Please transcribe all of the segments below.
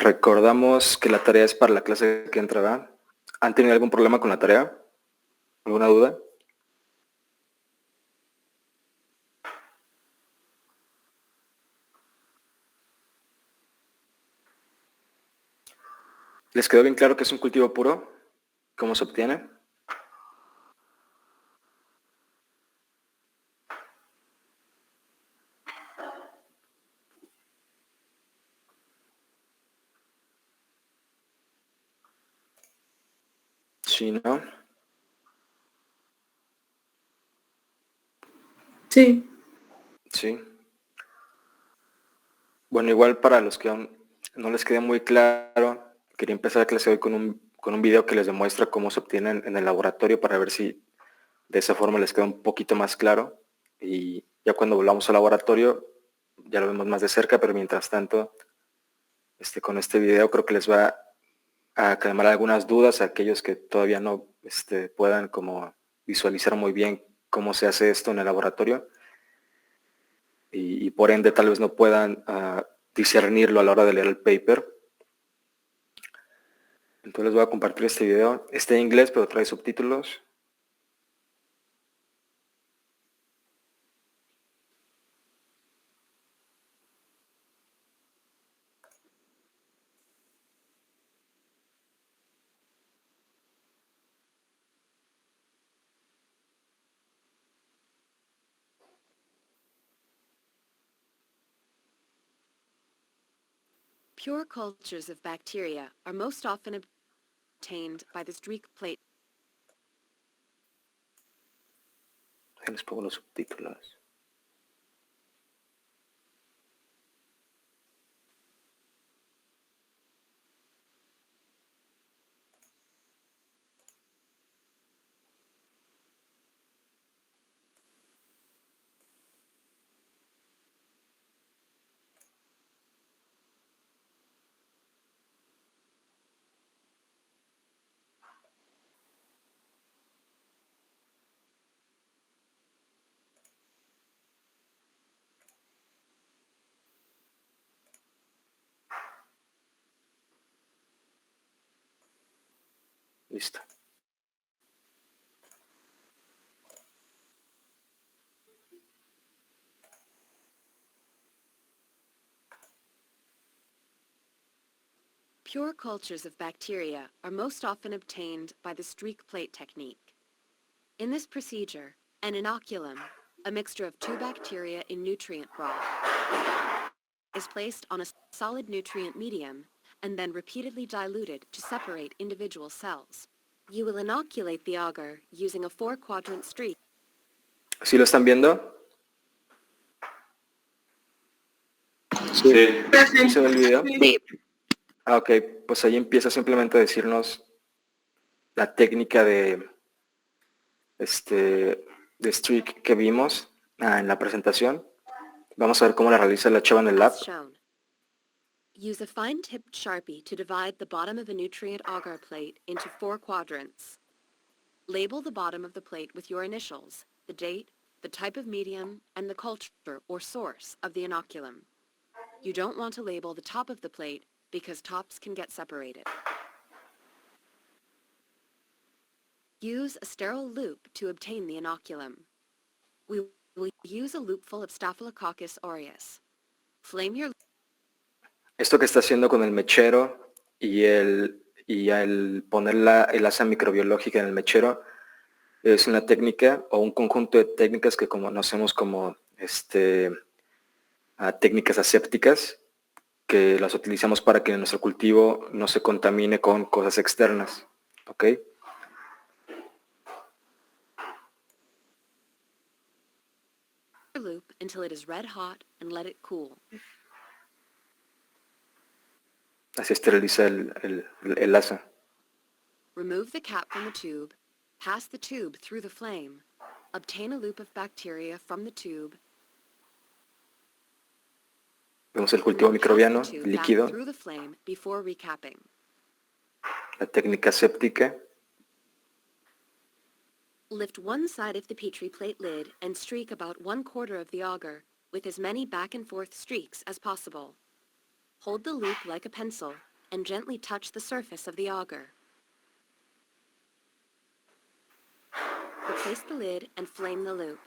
Recordamos que la tarea es para la clase que entra, ¿verdad? ¿Han tenido algún problema con la tarea? ¿Alguna duda? ¿Les quedó bien claro que es un cultivo puro? ¿Cómo se obtiene? Sí, ¿no? Sí. Sí. Bueno, igual para los que aún no les quede muy claro, quería empezar la clase hoy con un video que les demuestra cómo se obtienen en el laboratorio para ver si de esa forma les queda un poquito más claro. Y ya cuando volvamos al laboratorio ya lo vemos más de cerca, pero mientras tanto, con este video creo que les va a calmar algunas dudas a aquellos que todavía no puedan como visualizar muy bien cómo se hace esto en el laboratorio y por ende tal vez no puedan discernirlo a la hora de leer el paper. Entonces les voy a compartir este video. Está en inglés, pero trae subtítulos. Pure cultures of bacteria are most often obtained by the streak plate. Ahí les pongo los subtítulos. Listo. Pure cultures of bacteria are most often obtained by the streak plate technique. In this procedure, an inoculum, a mixture of two bacteria in nutrient broth, is placed on a solid nutrient medium and then repeatedly diluted to separate individual cells. You will inoculate the agar using a 4-quadrant streak. ¿Sí lo están viendo? Sí. ¿Sí se ve el video? Sí. Ok, pues ahí empieza simplemente a decirnos la técnica de streak que vimos en la presentación. Vamos a ver cómo la realiza la chava en el lab. As shown. Use a fine-tipped Sharpie to divide the bottom of a nutrient agar plate into 4 quadrants. Label the bottom of the plate with your initials, the date, the type of medium, and the culture or source of the inoculum. You don't want to label the top of the plate because tops can get separated. Use a sterile loop to obtain the inoculum. We will use a loop full of Staphylococcus aureus. Flame your... Esto que está haciendo con el mechero y al poner el asa microbiológica en el mechero es una técnica o un conjunto de técnicas que conocemos como técnicas asépticas, que las utilizamos para que nuestro cultivo no se contamine con cosas externas. ¿Ok? loop until it is red hot and let it cool. Así esteriliza el asa. Remove the cap from the tube, pass the tube through the flame, obtain a loop of bacteria from the tube. Vemos el cultivo microbiano líquido. Through the flame before recapping. La técnica aséptica. Lift one side of the Petri plate lid and streak about 1/4 of the agar with as many back and forth streaks as possible. Hold the loop like a pencil and gently touch the surface of the agar. Replace the lid and flame the loop.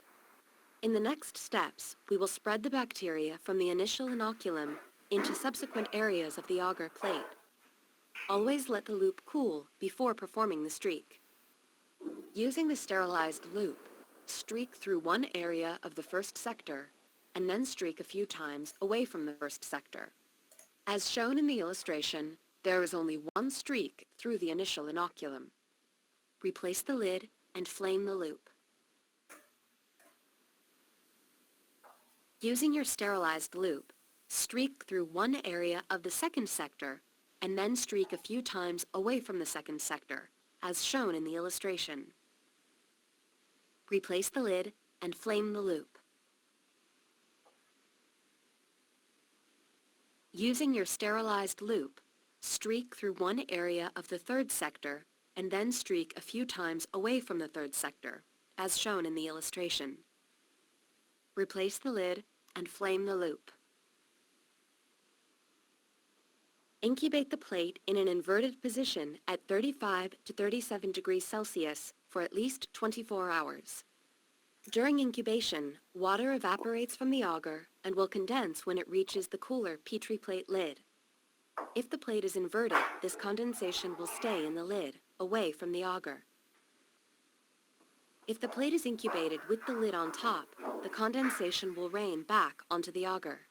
In the next steps, we will spread the bacteria from the initial inoculum into subsequent areas of the agar plate. Always let the loop cool before performing the streak. Using the sterilized loop, streak through one area of the first sector and then streak a few times away from the first sector. As shown in the illustration, there is only one streak through the initial inoculum. Replace the lid and flame the loop. Using your sterilized loop, streak through one area of the second sector and then streak a few times away from the second sector, as shown in the illustration. Replace the lid and flame the loop. Using your sterilized loop, streak through one area of the third sector and then streak a few times away from the third sector, as shown in the illustration. Replace the lid and flame the loop. Incubate the plate in an inverted position at 35 to 37 degrees Celsius for at least 24 hours. During incubation, water evaporates from the agar and will condense when it reaches the cooler Petri plate lid. If the plate is inverted, this condensation will stay in the lid, away from the agar. If the plate is incubated with the lid on top, the condensation will rain back onto the agar.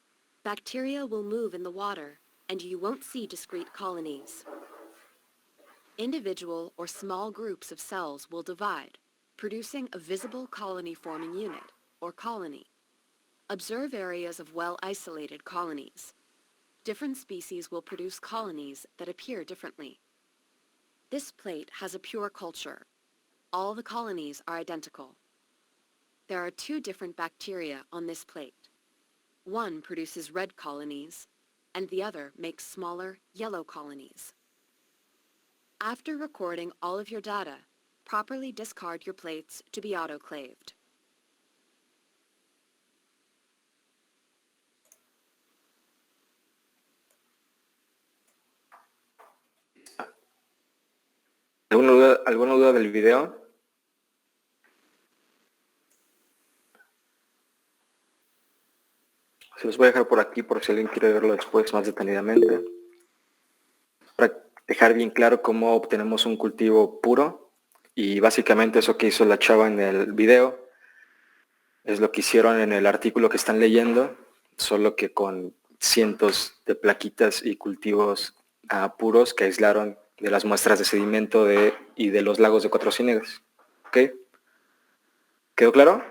Bacteria will move in the water, and you won't see discrete colonies. Individual or small groups of cells will divide, producing a visible colony-forming unit, or colony. Observe areas of well-isolated colonies. Different species will produce colonies that appear differently. This plate has a pure culture. All the colonies are identical. There are two different bacteria on this plate. One produces red colonies, and the other makes smaller yellow colonies. After recording all of your data, properly discard your plates to be autoclaved. ¿Alguna duda del video? Se los voy a dejar por aquí por si alguien quiere verlo después más detenidamente. Para dejar bien claro cómo obtenemos un cultivo puro, y básicamente eso que hizo la chava en el video es lo que hicieron en el artículo que están leyendo, solo que con cientos de plaquitas y cultivos puros que aislaron de las muestras de sedimento y de los lagos de Cuatro Ciénegas. ¿Ok? ¿Quedó claro?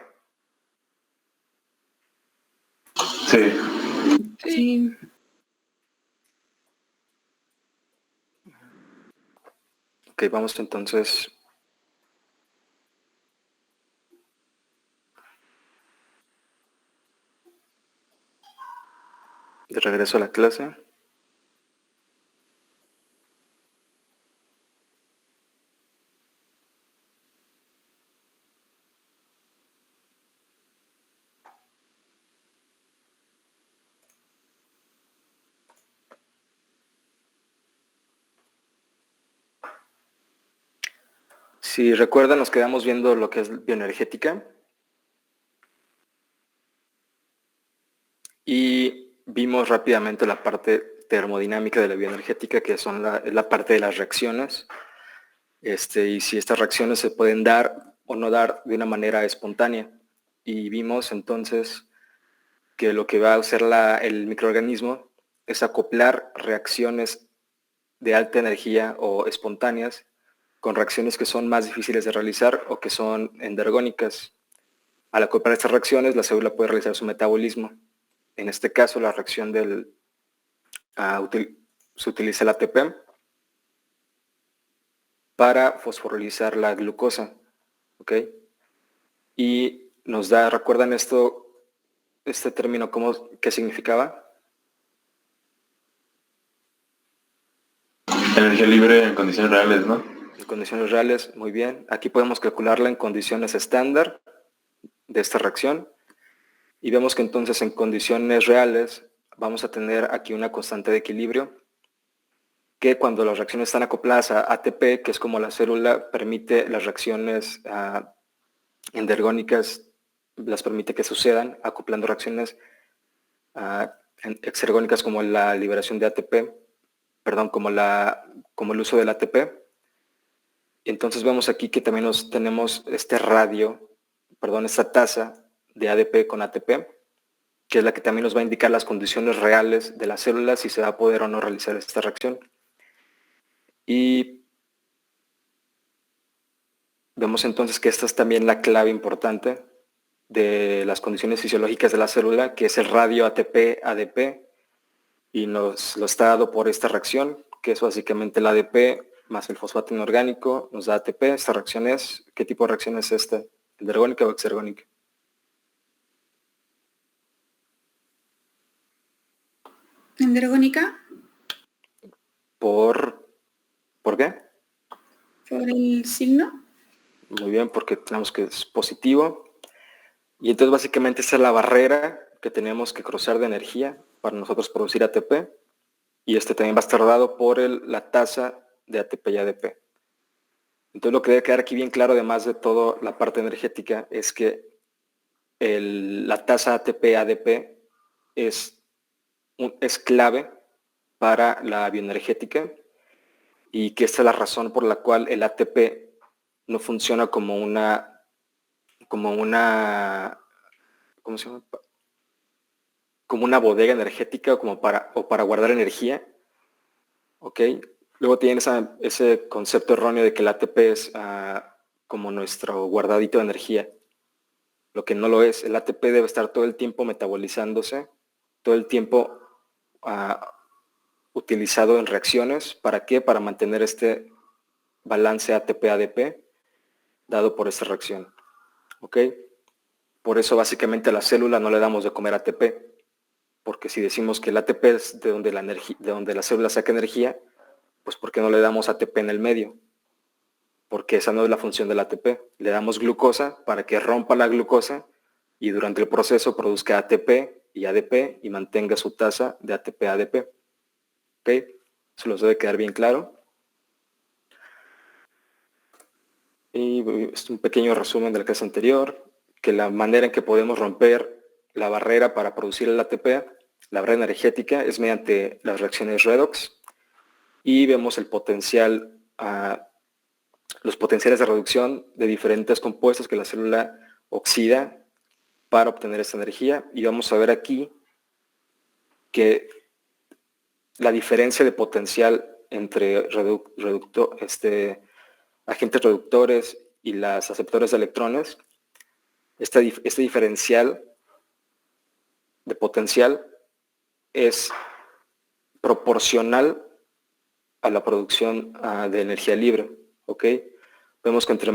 Sí. Sí. Ok, vamos entonces. De regreso a la clase. Si recuerdan, nos quedamos viendo lo que es bioenergética. Y vimos rápidamente la parte termodinámica de la bioenergética, que son la parte de las reacciones. Y si estas reacciones se pueden dar o no dar de una manera espontánea. Y vimos entonces que lo que va a hacer el microorganismo es acoplar reacciones de alta energía o espontáneas con reacciones que son más difíciles de realizar o que son endergónicas. Al acoplar estas reacciones, la célula puede realizar su metabolismo. En este caso, la reacción se utiliza el ATP para fosforilizar la glucosa. ¿Ok? Y nos da, ¿recuerdan este término qué significaba? Energía libre en condiciones reales, ¿no? En condiciones reales, muy bien. Aquí podemos calcularla en condiciones estándar de esta reacción. Y vemos que entonces en condiciones reales vamos a tener aquí una constante de equilibrio que cuando las reacciones están acopladas a ATP, que es como la célula permite las reacciones endergónicas, las permite que sucedan, acoplando reacciones exergónicas como la liberación de ATP, perdón, como el uso del ATP. Entonces vemos aquí que también tenemos esta tasa de ADP con ATP, que es la que también nos va a indicar las condiciones reales de las células, si se va a poder o no realizar esta reacción. Y vemos entonces que esta es también la clave importante de las condiciones fisiológicas de la célula, que es el radio ATP-ADP, y nos lo está dado por esta reacción, que es básicamente el ADP más el fosfato inorgánico, nos da ATP. Esta reacción es, ¿qué tipo de reacción es esta? ¿Endergónica o exergónica? Endergónica, ¿Por qué? por el signo. Muy bien, porque tenemos que es positivo. Y entonces básicamente esa es la barrera que tenemos que cruzar de energía para nosotros producir ATP. Y este también va a estar dado por la tasa de ATP y ADP. Entonces lo que debe quedar aquí bien claro, además de toda la parte energética, es que la tasa ATP-ADP es clave para la bioenergética, y que esta es la razón por la cual el ATP no funciona como una, ¿cómo se llama? Como una bodega energética o para guardar energía, ¿ok? Luego tienen ese concepto erróneo de que el ATP es como nuestro guardadito de energía, lo que no lo es. El ATP debe estar todo el tiempo metabolizándose, todo el tiempo utilizado en reacciones. ¿Para qué? Para mantener este balance ATP-ADP dado por esta reacción, ¿ok? Por eso básicamente a la célula no le damos de comer ATP, porque si decimos que el ATP es de donde la célula saca energía, pues ¿por qué no le damos ATP en el medio? Porque esa no es la función del ATP. Le damos glucosa para que rompa la glucosa y durante el proceso produzca ATP y ADP y mantenga su tasa de ATP-ADP. ¿Ok? Eso les debe quedar bien claro. Y es un pequeño resumen de la clase anterior, que la manera en que podemos romper la barrera para producir el ATP, la barrera energética, es mediante las reacciones redox, y vemos el potencial, los potenciales de reducción de diferentes compuestos que la célula oxida para obtener esta energía. Y vamos a ver aquí que la diferencia de potencial entre agentes reductores y las aceptores de electrones, este diferencial de potencial es proporcional a la producción de energía libre, ¿ok? Vemos que entre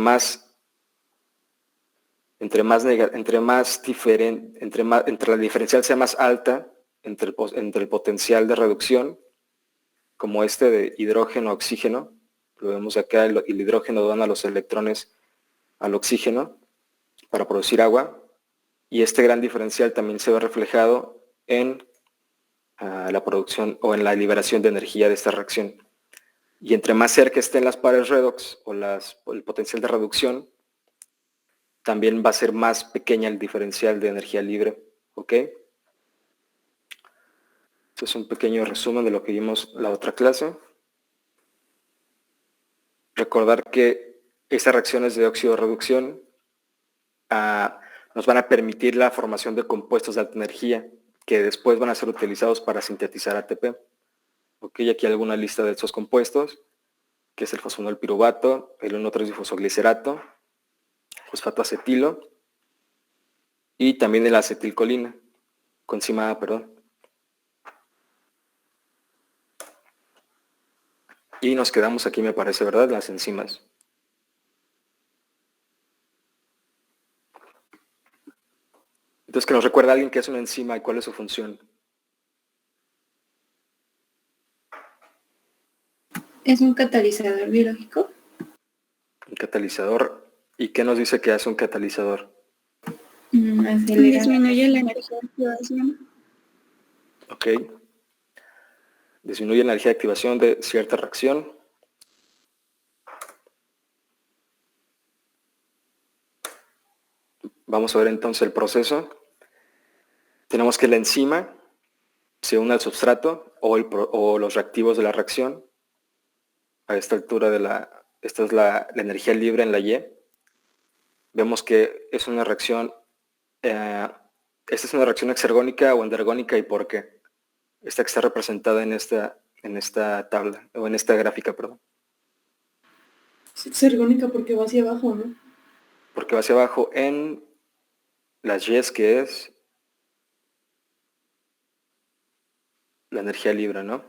la diferencial sea más alta entre el potencial de reducción, como este de hidrógeno-oxígeno, lo vemos acá, el hidrógeno dona los electrones al oxígeno para producir agua, y este gran diferencial también se ve reflejado en la producción o en la liberación de energía de esta reacción. Y entre más cerca estén las pares redox o el potencial de reducción, también va a ser más pequeña el diferencial de energía libre, ¿ok? Esto es un pequeño resumen de lo que vimos la otra clase. Recordar que estas reacciones de óxido-reducción nos van a permitir la formación de compuestos de alta energía que después van a ser utilizados para sintetizar ATP. Ok, aquí hay alguna lista de estos compuestos, que es el fosfonol piruvato, el 1,3-difosfoglicerato, fosfato acetilo y también la acetilcolina, coenzima A, perdón. Y nos quedamos aquí, me parece, ¿verdad? Las enzimas. Entonces, que nos recuerda a alguien qué es una enzima y cuál es su función. Es un catalizador biológico. Un catalizador. ¿Y qué nos dice que hace un catalizador? Disminuye la energía de oxidación. Ok. disminuye la energía de activación de cierta reacción. Vamos a ver entonces el proceso. Tenemos que la enzima se une al substrato o los reactivos de la reacción. A esta altura esta es la energía libre en la Y. Vemos que es una reacción, esta es una reacción exergónica o endergónica, ¿y por qué? Esta que está representada en esta tabla, o en esta gráfica, perdón. Es exergónica porque va hacia abajo, ¿no? Porque va hacia abajo en las Y's, que es la energía libre, ¿no?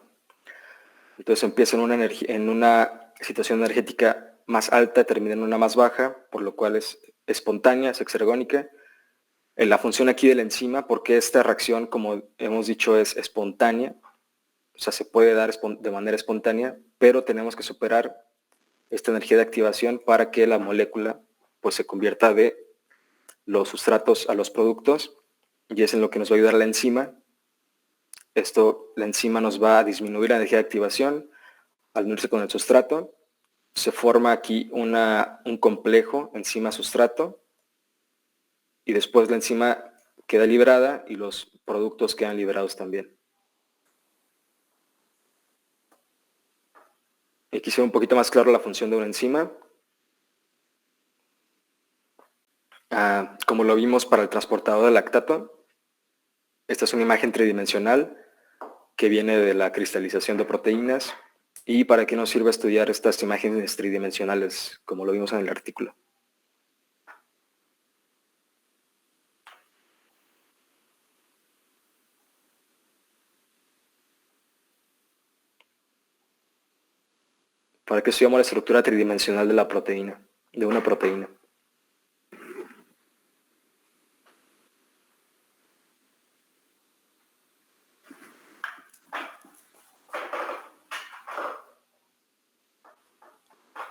Entonces empieza en una situación energética más alta, termina en una más baja, por lo cual es espontánea, es exergónica. En la función aquí de la enzima, porque esta reacción, como hemos dicho, es espontánea, o sea, se puede dar de manera espontánea, pero tenemos que superar esta energía de activación para que la molécula pues se convierta de los sustratos a los productos, y es en lo que nos va a ayudar la enzima. La enzima nos va a disminuir la energía de activación al unirse con el sustrato. Se forma aquí un complejo enzima-sustrato, y después la enzima queda liberada y los productos quedan liberados también. Aquí se ve un poquito más claro la función de una enzima. Como lo vimos para el transportador de lactato, esta es una imagen tridimensional que viene de la cristalización de proteínas. ¿Y para qué nos sirve estudiar estas imágenes tridimensionales, como lo vimos en el artículo? ¿Para qué estudiamos la estructura tridimensional de la proteína, de una proteína?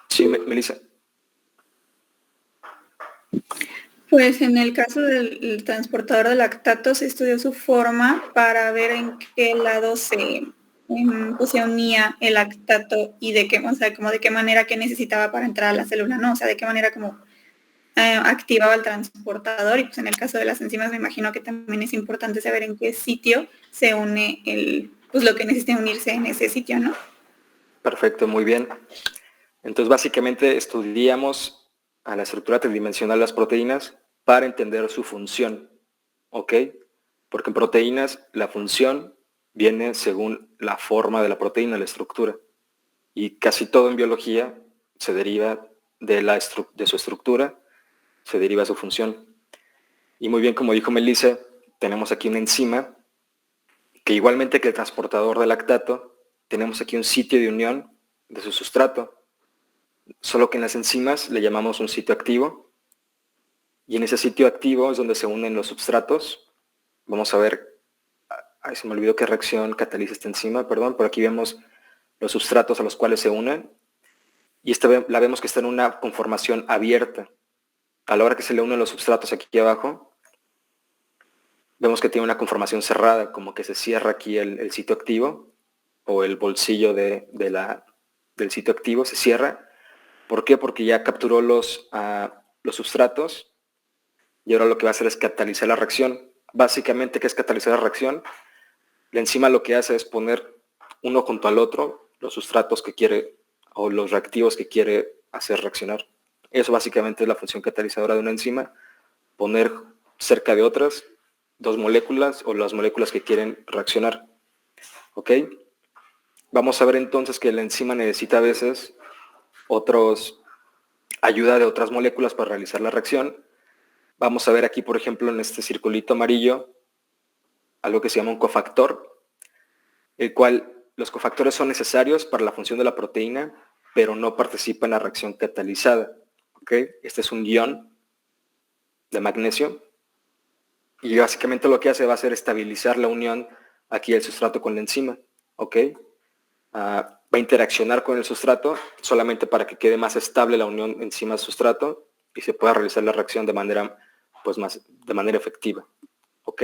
Sí, Melissa. Pues en el caso del transportador de lactato se estudió su forma para ver en qué lado pues, se unía el lactato y de qué manera que necesitaba para entrar a la célula, ¿no? O sea, de qué manera como activaba el transportador. Y pues en el caso de las enzimas me imagino que también es importante saber en qué sitio se une pues lo que necesita unirse en ese sitio, ¿no? Perfecto, muy bien. Entonces básicamente estudiamos a la estructura tridimensional de las proteínas para entender su función, ¿ok? Porque en proteínas la función viene según la forma de la proteína, la estructura. Y casi todo en biología se deriva de su estructura, se deriva su función. Y muy bien, como dijo Melissa, tenemos aquí una enzima que, igualmente que el transportador de lactato, tenemos aquí un sitio de unión de su sustrato. Solo que en las enzimas le llamamos un sitio activo, y en ese sitio activo es donde se unen los substratos. Vamos a ver, se me olvidó qué reacción cataliza esta enzima, perdón, por aquí vemos los substratos a los cuales se unen, y la vemos que está en una conformación abierta. A la hora que se le unen los substratos aquí abajo, vemos que tiene una conformación cerrada, como que se cierra aquí el sitio activo, o el bolsillo del sitio activo se cierra. ¿Por qué? Porque ya capturó los substratos, y ahora lo que va a hacer es catalizar la reacción. Básicamente, ¿qué es catalizar la reacción? La enzima lo que hace es poner uno junto al otro los sustratos que quiere, o los reactivos que quiere hacer reaccionar. Eso básicamente es la función catalizadora de una enzima: poner cerca de otras dos moléculas o las moléculas que quieren reaccionar. ¿Ok? Vamos a ver entonces que la enzima necesita a veces ayuda de otras moléculas para realizar la reacción. Vamos a ver aquí, por ejemplo, en este circulito amarillo, algo que se llama un cofactor, el cual los cofactores son necesarios para la función de la proteína, pero no participan en la reacción catalizada. ¿Okay? Este es un ion de magnesio, y básicamente lo que hace va a ser estabilizar la unión aquí del sustrato con la enzima. ¿Okay? Va a interaccionar con el sustrato solamente para que quede más estable la unión enzima-sustrato y se pueda realizar la reacción de manera efectiva. ¿Ok?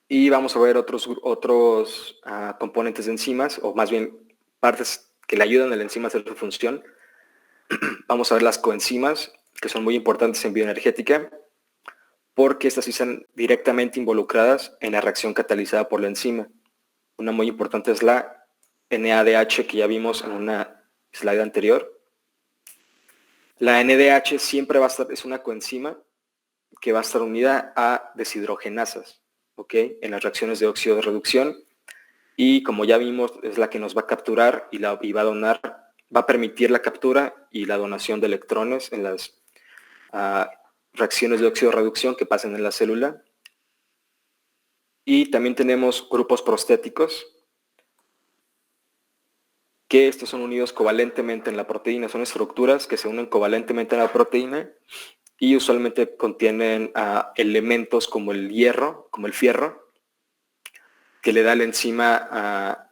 Y vamos a ver otros componentes de enzimas, o más bien partes que le ayudan al enzima a hacer su función. Vamos a ver las coenzimas, que son muy importantes en bioenergética, porque estas sí están directamente involucradas en la reacción catalizada por la enzima. Una muy importante es la NADH, que ya vimos en una slide anterior. La NADH siempre va a estar, es una coenzima que va a estar unida a deshidrogenasas, ¿ok? En las reacciones de óxido de reducción, y como ya vimos, es la que nos va a capturar y va a donar, va a permitir la captura y la donación de electrones en las reacciones de óxido de reducción que pasan en la célula. Y también tenemos grupos prostéticos, que estos son unidos covalentemente en la proteína, son estructuras que se unen covalentemente en la proteína y usualmente contienen elementos como el hierro, como el fierro, que le da a la enzima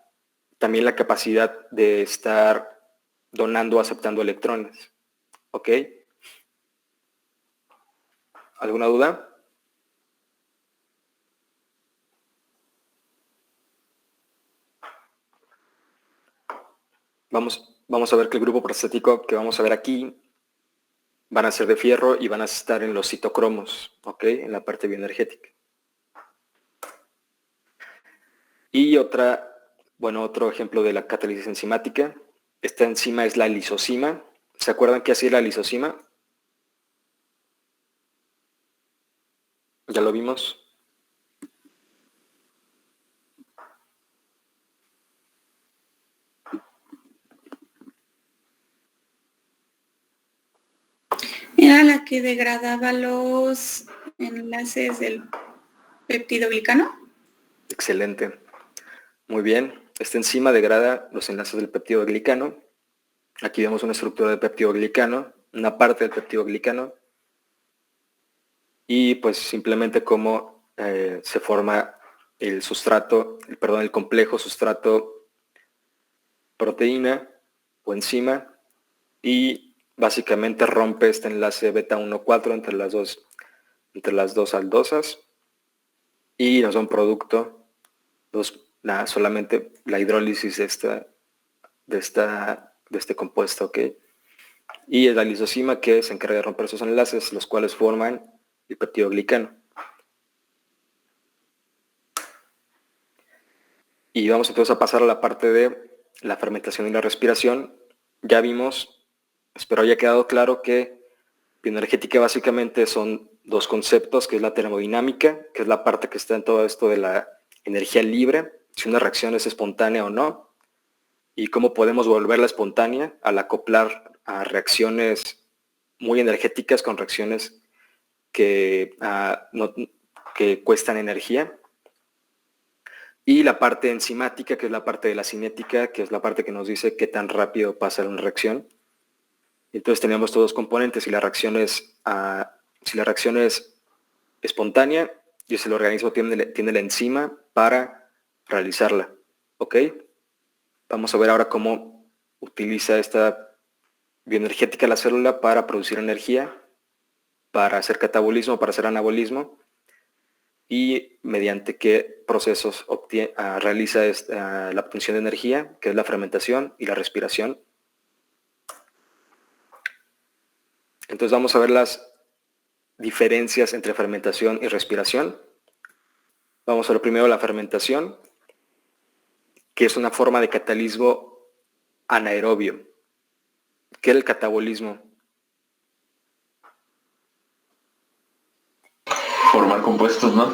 también la capacidad de estar donando o aceptando electrones. ¿Ok? ¿Alguna duda? Vamos a ver que el grupo prostético que vamos a ver aquí van a ser de fierro y van a estar en los citocromos, ¿ok? En la parte bioenergética. Y otro ejemplo de la catálisis enzimática. Esta enzima es la lisosima. ¿Se acuerdan qué hacía la lisosima? ¿Ya lo vimos? Era la que degradaba los enlaces del peptidoglicano. Excelente. Muy bien. Esta enzima degrada los enlaces del peptidoglicano. Aquí vemos una estructura de peptidoglicano, una parte del peptidoglicano, y pues simplemente cómo se forma el complejo sustrato proteína o enzima, y básicamente rompe este enlace beta 1,4 entre las dos aldosas y nos da un producto, solamente la hidrólisis de este compuesto, ¿ok? Y es la lisosima que se encarga de romper esos enlaces, los cuales forman el peptidoglicano. Y vamos entonces a pasar a la parte de la fermentación y la respiración. Ya vimos, espero haya quedado claro, que bioenergética básicamente son dos conceptos, que es la termodinámica, que es la parte que está en todo esto de la energía libre, si una reacción es espontánea o no, y cómo podemos volverla espontánea al acoplar a reacciones muy energéticas con reacciones que cuestan energía. Y la parte enzimática, que es la parte de la cinética, que es la parte que nos dice qué tan rápido pasa una reacción. Entonces tenemos todos los componentes. Si la reacción es espontánea, y si el organismo tiene la enzima para realizarla. ¿Ok? Vamos a ver ahora cómo utiliza esta bioenergética la célula para producir energía, para hacer catabolismo, para hacer anabolismo, y mediante qué procesos realiza la obtención de energía, que es la fermentación y la respiración. Entonces vamos a ver las diferencias entre fermentación y respiración. Vamos a ver primero la fermentación, que es una forma de catalismo anaerobio. ¿Qué es el catabolismo? Formar compuestos, ¿no?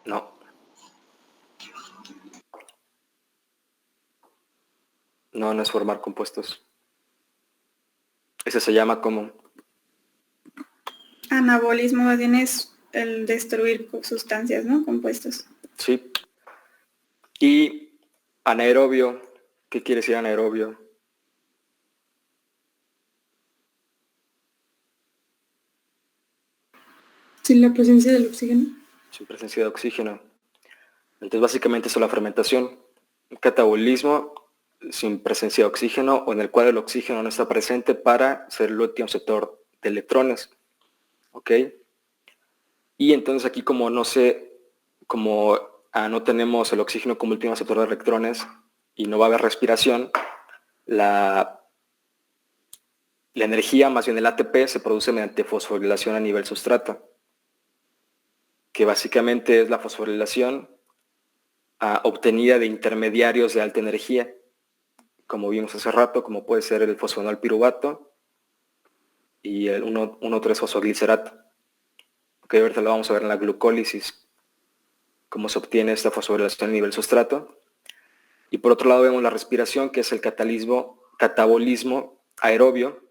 No. No es formar compuestos. Ese se llama como... Anabolismo más bien es el destruir sustancias, ¿no? Compuestos. Sí. Y anaerobio, ¿qué quiere decir anaerobio? Sin la presencia del oxígeno. Sin presencia de oxígeno. Entonces básicamente eso es la fermentación. Un catabolismo sin presencia de oxígeno, o en el cual el oxígeno no está presente para ser el último receptor de electrones. ¿Ok? Y entonces aquí como no tenemos el oxígeno como último aceptor de electrones y no va a haber respiración, la energía, más bien el ATP, se produce mediante fosforilación a nivel sustrato, que básicamente es la fosforilación obtenida de intermediarios de alta energía, como vimos hace rato, como puede ser el fosfonol piruvato y el 1,3-fosfoglicerato. Okay, ahorita lo vamos a ver en la glucólisis, cómo se obtiene esta fosforilación a nivel sustrato. Y por otro lado vemos la respiración, que es el catabolismo aerobio,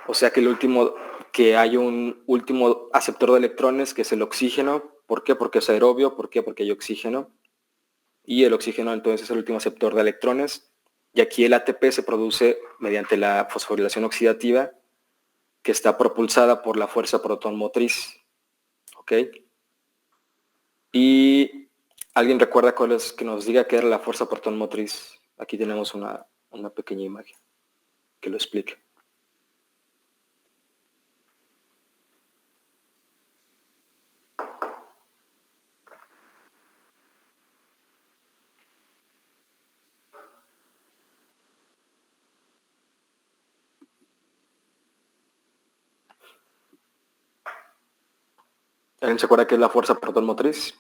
o sea que hay un último aceptor de electrones, que es el oxígeno. ¿Por qué? Porque es aerobio. ¿Por qué? Porque hay oxígeno. Y el oxígeno entonces es el último aceptor de electrones. Y aquí el ATP se produce mediante la fosforilación oxidativa, que está propulsada por la fuerza proton motriz. ¿Ok? Y ¿alguien recuerda cuál es, que nos diga qué era la fuerza proton motriz? Aquí tenemos una pequeña imagen que lo explica. ¿Alguien se acuerda qué es la fuerza proton motriz?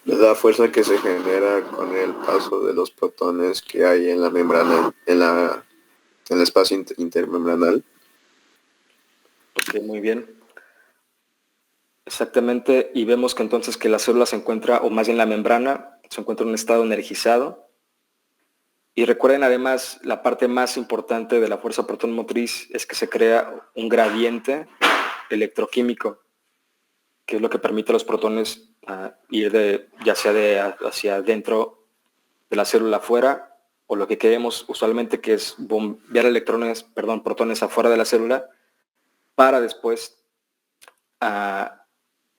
La fuerza que se genera con el paso de los protones que hay en la membrana, en el espacio intermembranal. Ok, muy bien. Exactamente, y vemos que entonces que la célula se encuentra, o más bien la membrana, se encuentra en un estado energizado. Y recuerden además, la parte más importante de la fuerza proton motriz es que se crea un gradiente electroquímico, que es lo que permite a los protones ir ya sea hacia adentro de la célula afuera, o lo que queremos usualmente, que es bombear protones afuera de la célula, para después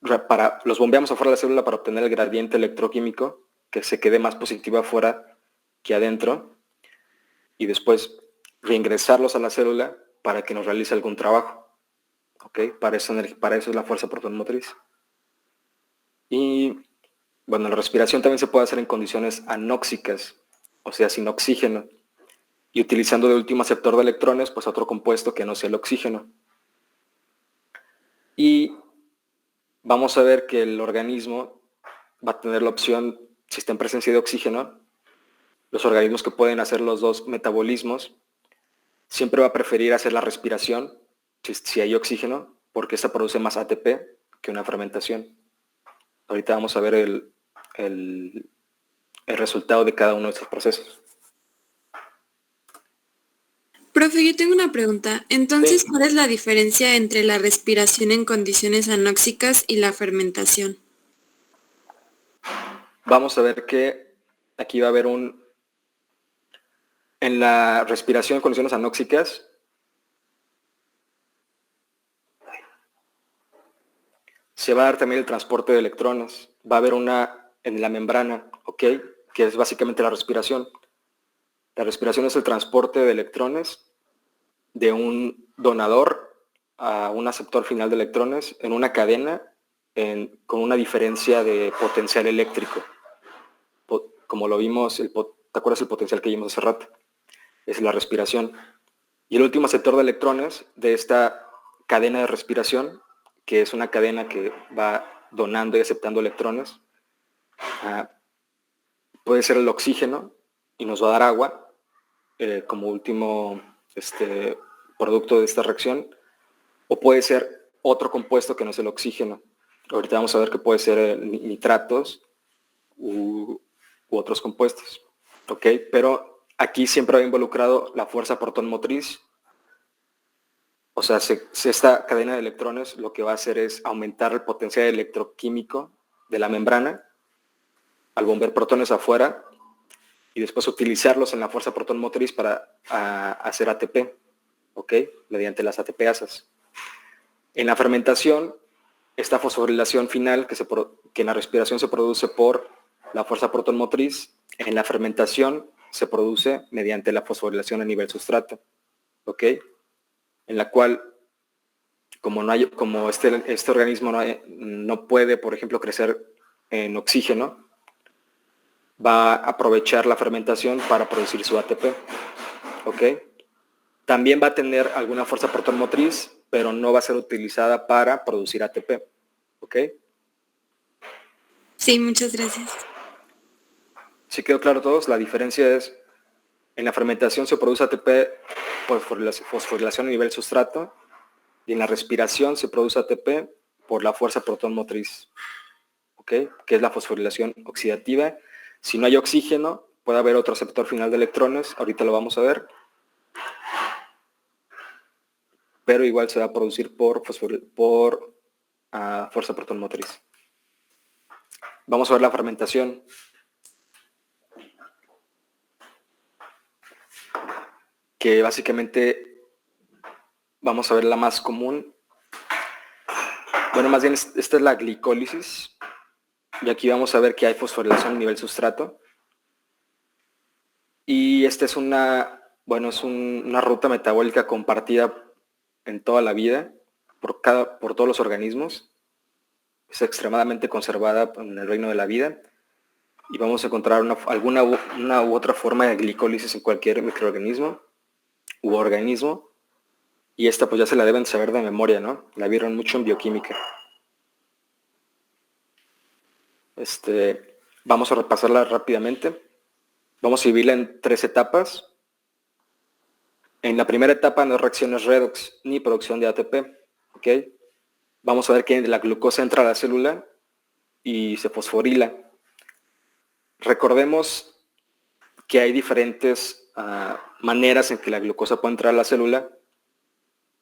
los bombeamos afuera de la célula para obtener el gradiente electroquímico, que se quede más positivo afuera que adentro, y después reingresarlos a la célula para que nos realice algún trabajo. ¿Okay? Para eso es la fuerza proton motriz. Y bueno, la respiración también se puede hacer en condiciones anóxicas, o sea, sin oxígeno, y utilizando de último aceptor de electrones, pues otro compuesto que no sea el oxígeno. Y vamos a ver que el organismo va a tener la opción, si está en presencia de oxígeno, los organismos que pueden hacer los dos metabolismos, siempre va a preferir hacer la respiración si hay oxígeno, porque esta produce más ATP que una fermentación. Ahorita vamos a ver el resultado de cada uno de estos procesos. Profe, yo tengo una pregunta. Entonces, Sí. ¿cuál es la diferencia entre la respiración en condiciones anóxicas y la fermentación? Vamos a ver que aquí va a haber en la respiración en condiciones anóxicas, se va a dar también el transporte de electrones. Va a haber una en la membrana, ¿ok? Que es básicamente la respiración. La respiración es el transporte de electrones de un donador a un aceptor final de electrones en una cadena con una diferencia de potencial eléctrico. Como lo vimos, ¿te acuerdas el potencial que vimos hace rato? Es la respiración. Y el último aceptor de electrones de esta cadena de respiración, que es una cadena que va donando y aceptando electrones, puede ser el oxígeno y nos va a dar agua como último producto de esta reacción, o puede ser otro compuesto que no es el oxígeno. Ahorita vamos a ver que puede ser nitratos u otros compuestos, ¿ok? Pero aquí siempre va involucrado la fuerza proton motriz. O sea, esta cadena de electrones lo que va a hacer es aumentar el potencial electroquímico de la membrana al bombear protones afuera y después utilizarlos en la fuerza proton motriz para hacer ATP, ¿ok? Mediante las ATPasas. En la fermentación, esta fosforilación final que en la respiración se produce por la fuerza proton motriz, en la fermentación se produce mediante la fosforilación a nivel sustrato, ¿ok? En la cual, como este organismo no puede, por ejemplo, crecer en oxígeno, va a aprovechar la fermentación para producir su ATP, ¿ok? También va a tener alguna fuerza protomotriz, pero no va a ser utilizada para producir ATP, ¿ok? Sí, muchas gracias. ¿Sí quedó claro a todos? La diferencia es, en la fermentación se produce ATP por fosforilación a nivel sustrato, y en la respiración se produce ATP por la fuerza protomotriz, ¿ok? Que es la fosforilación oxidativa. Si no hay oxígeno, puede haber otro receptor final de electrones, ahorita lo vamos a ver, pero igual se va a producir por fuerza protomotriz. Vamos a ver la fermentación. Que básicamente vamos a ver la más común. Bueno, más bien esta es la glicólisis. Y aquí vamos a ver que hay fosforilación a nivel sustrato. Y esta es una ruta metabólica compartida en toda la vida por todos los organismos. Es extremadamente conservada en el reino de la vida. Y vamos a encontrar una u otra forma de glicólisis en cualquier microorganismo u organismo. Y esta pues ya se la deben saber de memoria, ¿no? La vieron mucho en bioquímica. Vamos a repasarla rápidamente. Vamos a dividirla en 3 etapas. En la primera etapa no hay reacciones redox ni producción de ATP, ¿ok? Vamos a ver que la glucosa entra a la célula y se fosforila. Recordemos que hay diferentes maneras en que la glucosa puede entrar a la célula.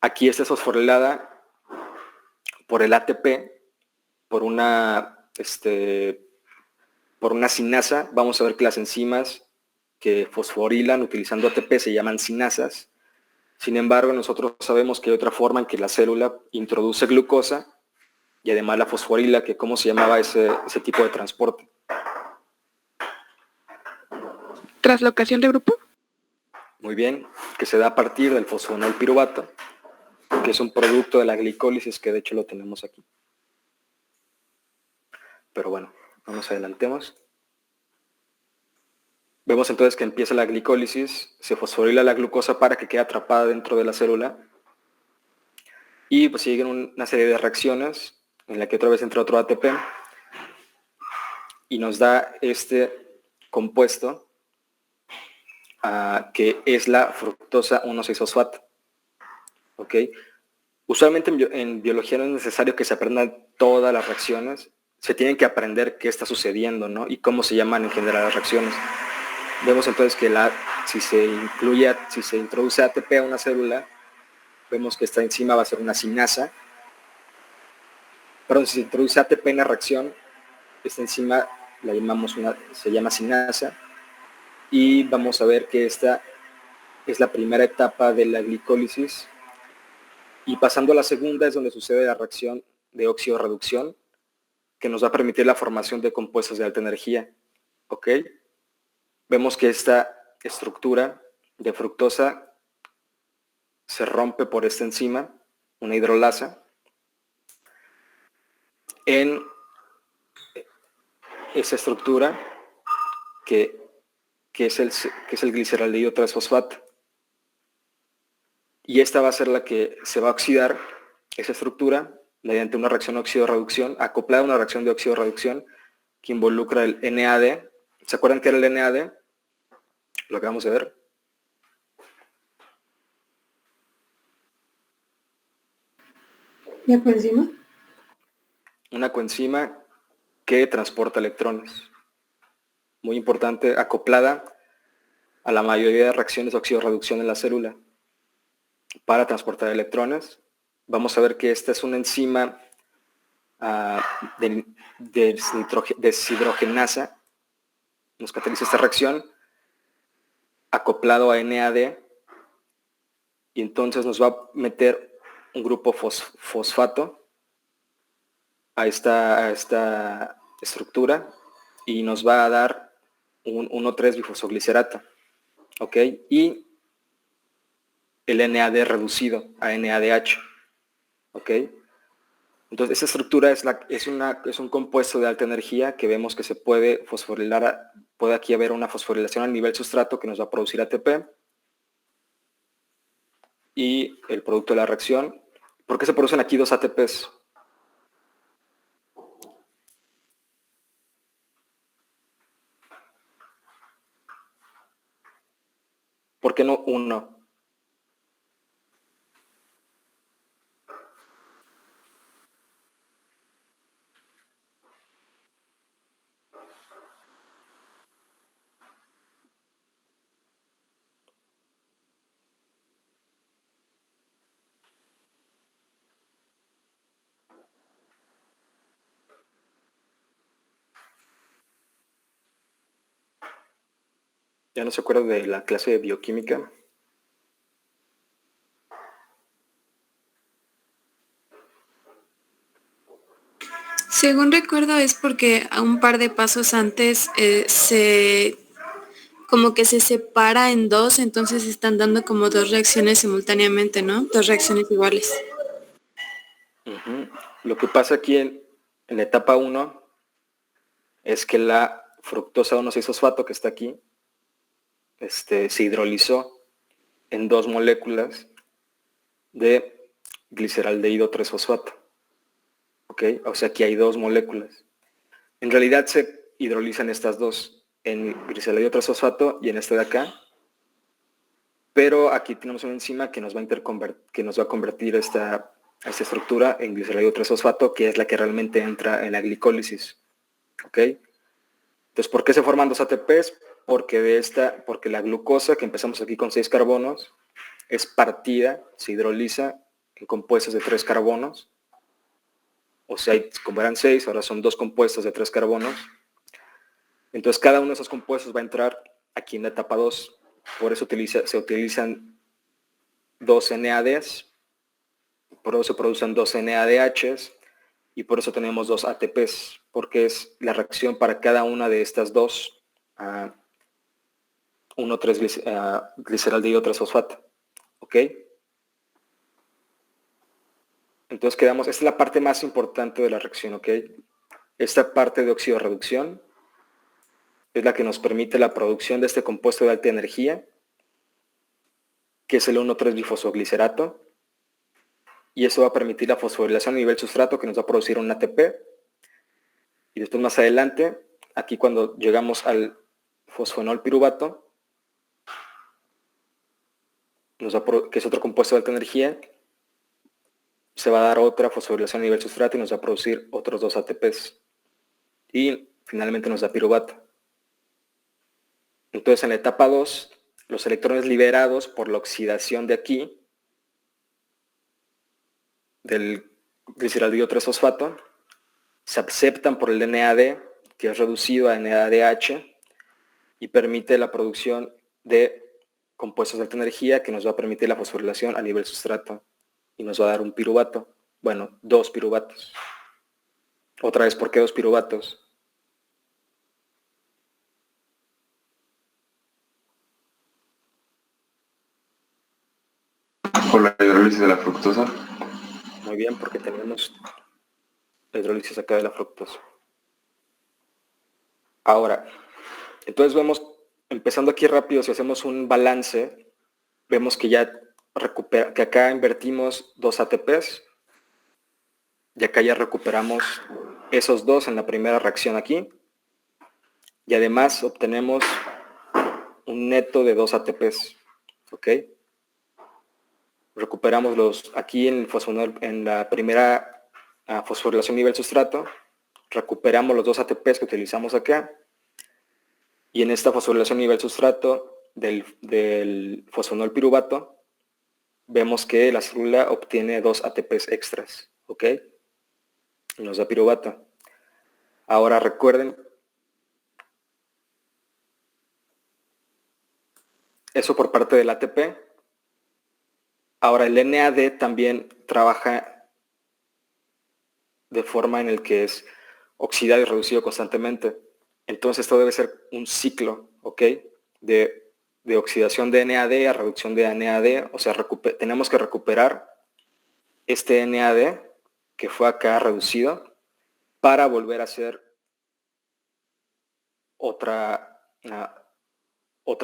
Aquí está fosforilada por el ATP, por una sinasa. Vamos a ver que las enzimas que fosforilan utilizando ATP se llaman sinasas. Sin embargo, nosotros sabemos que hay otra forma en que la célula introduce glucosa y además la fosforila, que cómo se llamaba ese tipo de transporte. ¿Traslocación de grupo? Muy bien, que se da a partir del fosfonol piruvato, que es un producto de la glicólisis, que de hecho lo tenemos aquí. Pero bueno, no nos adelantemos. Vemos entonces que empieza la glicólisis, se fosforila la glucosa para que quede atrapada dentro de la célula y pues siguen una serie de reacciones en la que otra vez entra otro ATP y nos da este compuesto que es la fructosa 1,6-fosfato. ¿Ok? Usualmente en biología no es necesario que se aprendan todas las reacciones, se tienen que aprender qué está sucediendo, ¿no? Y cómo se llaman en general las reacciones. Vemos entonces que si se introduce ATP a una célula, vemos que esta enzima va a ser una sinasa. Perdón, si se introduce ATP en la reacción, esta enzima se llama sinasa. Y vamos a ver que esta es la primera etapa de la glicólisis. Y pasando a la segunda es donde sucede la reacción de óxido-reducción, que nos va a permitir la formación de compuestos de alta energía. ¿Ok? Vemos que esta estructura de fructosa se rompe por esta enzima, una hidrolasa, en esa estructura que es el gliceraldehído 3-fosfato. Y esta va a ser la que se va a oxidar, esa estructura, mediante una reacción de óxido-reducción, acoplada a una reacción de óxido-reducción que involucra el NAD. ¿Se acuerdan qué era el NAD? Lo acabamos de ver. ¿La coenzima? Una coenzima que transporta electrones. Muy importante, acoplada a la mayoría de reacciones de óxido-reducción en la célula para transportar electrones. Vamos a ver que esta es una enzima de deshidrogenasa. Nos cataliza esta reacción acoplado a NAD y entonces nos va a meter un grupo fosfato a esta estructura y nos va a dar un 1,3-bifosfoglicerato. ¿ok? Y el NAD reducido a NADH, ¿ok? Entonces esa estructura es un compuesto de alta energía que vemos que se puede fosforilar, puede aquí haber una fosforilación a nivel sustrato que nos va a producir ATP y el producto de la reacción. ¿Por qué se producen aquí dos ATPs? ¿Por qué no uno? ¿Ya no se acuerda de la clase de bioquímica? Según recuerdo es porque a un par de pasos antes como que se separa en dos, entonces están dando como dos reacciones simultáneamente, ¿no? Dos reacciones iguales. Lo que pasa aquí en la etapa 1 es que la fructosa 1,6-fosfato que está aquí se hidrolizó en dos moléculas de gliceraldehído 3-fosfato. ¿Ok? O sea, aquí hay dos moléculas. En realidad se hidrolizan estas dos, en gliceraldehído 3-fosfato y en este de acá. Pero aquí tenemos una enzima que nos va a convertir esta estructura en gliceraldehído 3-fosfato, que es la que realmente entra en la glicólisis. ¿Ok? Entonces, ¿por qué se forman dos ATPs? Porque la glucosa, que empezamos aquí con 6 carbonos, es partida, se hidroliza en compuestos de 3 carbonos. O sea, como eran 6, ahora son 2 compuestos de 3 carbonos. Entonces, cada uno de esos compuestos va a entrar aquí en la etapa 2. Por eso se utilizan 2 NADs, por eso se producen 2 NADHs y por eso tenemos 2 ATPs, porque es la reacción para cada una de estas dos 1,3-gliceraldehído 3-fosfato. ¿Ok? Entonces esta es la parte más importante de la reacción, ¿ok? Esta parte de oxidorreducción es la que nos permite la producción de este compuesto de alta energía, que es el 1,3-bifosfoglicerato, y eso va a permitir la fosforilación a nivel sustrato que nos va a producir un ATP. Y después más adelante, aquí cuando llegamos al fosfonol piruvato, que es otro compuesto de alta energía, se va a dar otra fosforilación a nivel sustrato y nos va a producir otros 2 ATPs. Y finalmente nos da piruvato. Entonces en la etapa 2, los electrones liberados por la oxidación de aquí, del gliceraldehído 3-fosfato, se aceptan por el NAD, que es reducido a NADH, y permite la producción de compuestos de alta energía que nos va a permitir la fosforilación a nivel sustrato y nos va a dar un piruvato. Bueno, 2 piruvatos. Otra vez, ¿por qué 2 piruvatos? Por la hidrólisis de la fructosa. Muy bien, porque tenemos la hidrólisis acá de la fructosa. Ahora, entonces vemos, empezando aquí rápido, si hacemos un balance, vemos que ya que acá invertimos 2 ATPs y acá ya recuperamos esos 2 en la primera reacción aquí y además obtenemos un neto de 2 ATPs, ¿ok? Recuperamos aquí en la primera fosforilación nivel sustrato, recuperamos los 2 ATPs que utilizamos acá y en esta fosforilación nivel sustrato del fosfonol piruvato vemos que la célula obtiene 2 ATPs extras, ¿ok? Y nos da piruvato. Ahora recuerden, eso por parte del ATP. Ahora el NAD también trabaja de forma en el que es oxidado y reducido constantemente. Entonces esto debe ser un ciclo, ¿ok? De de oxidación de NAD a reducción de NAD, o sea, tenemos que recuperar este NAD que fue acá reducido para volver a hacer otra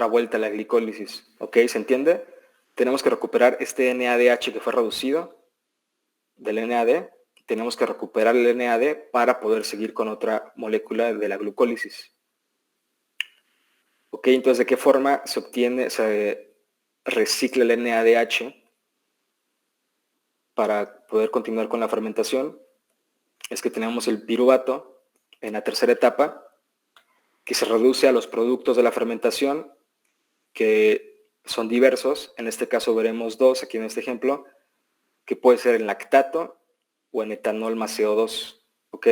vuelta a la glicólisis. ¿Ok? ¿Se entiende? Tenemos que recuperar este NADH que fue reducido del NAD. Tenemos que recuperar el NAD para poder seguir con otra molécula de la glucólisis. ¿Ok? Entonces, ¿de qué forma se recicla el NADH para poder continuar con la fermentación? Es que tenemos el piruvato en la tercera etapa, que se reduce a los productos de la fermentación, que son diversos. En este caso veremos dos, aquí en este ejemplo, que puede ser en lactato o en etanol más CO2. ¿Ok?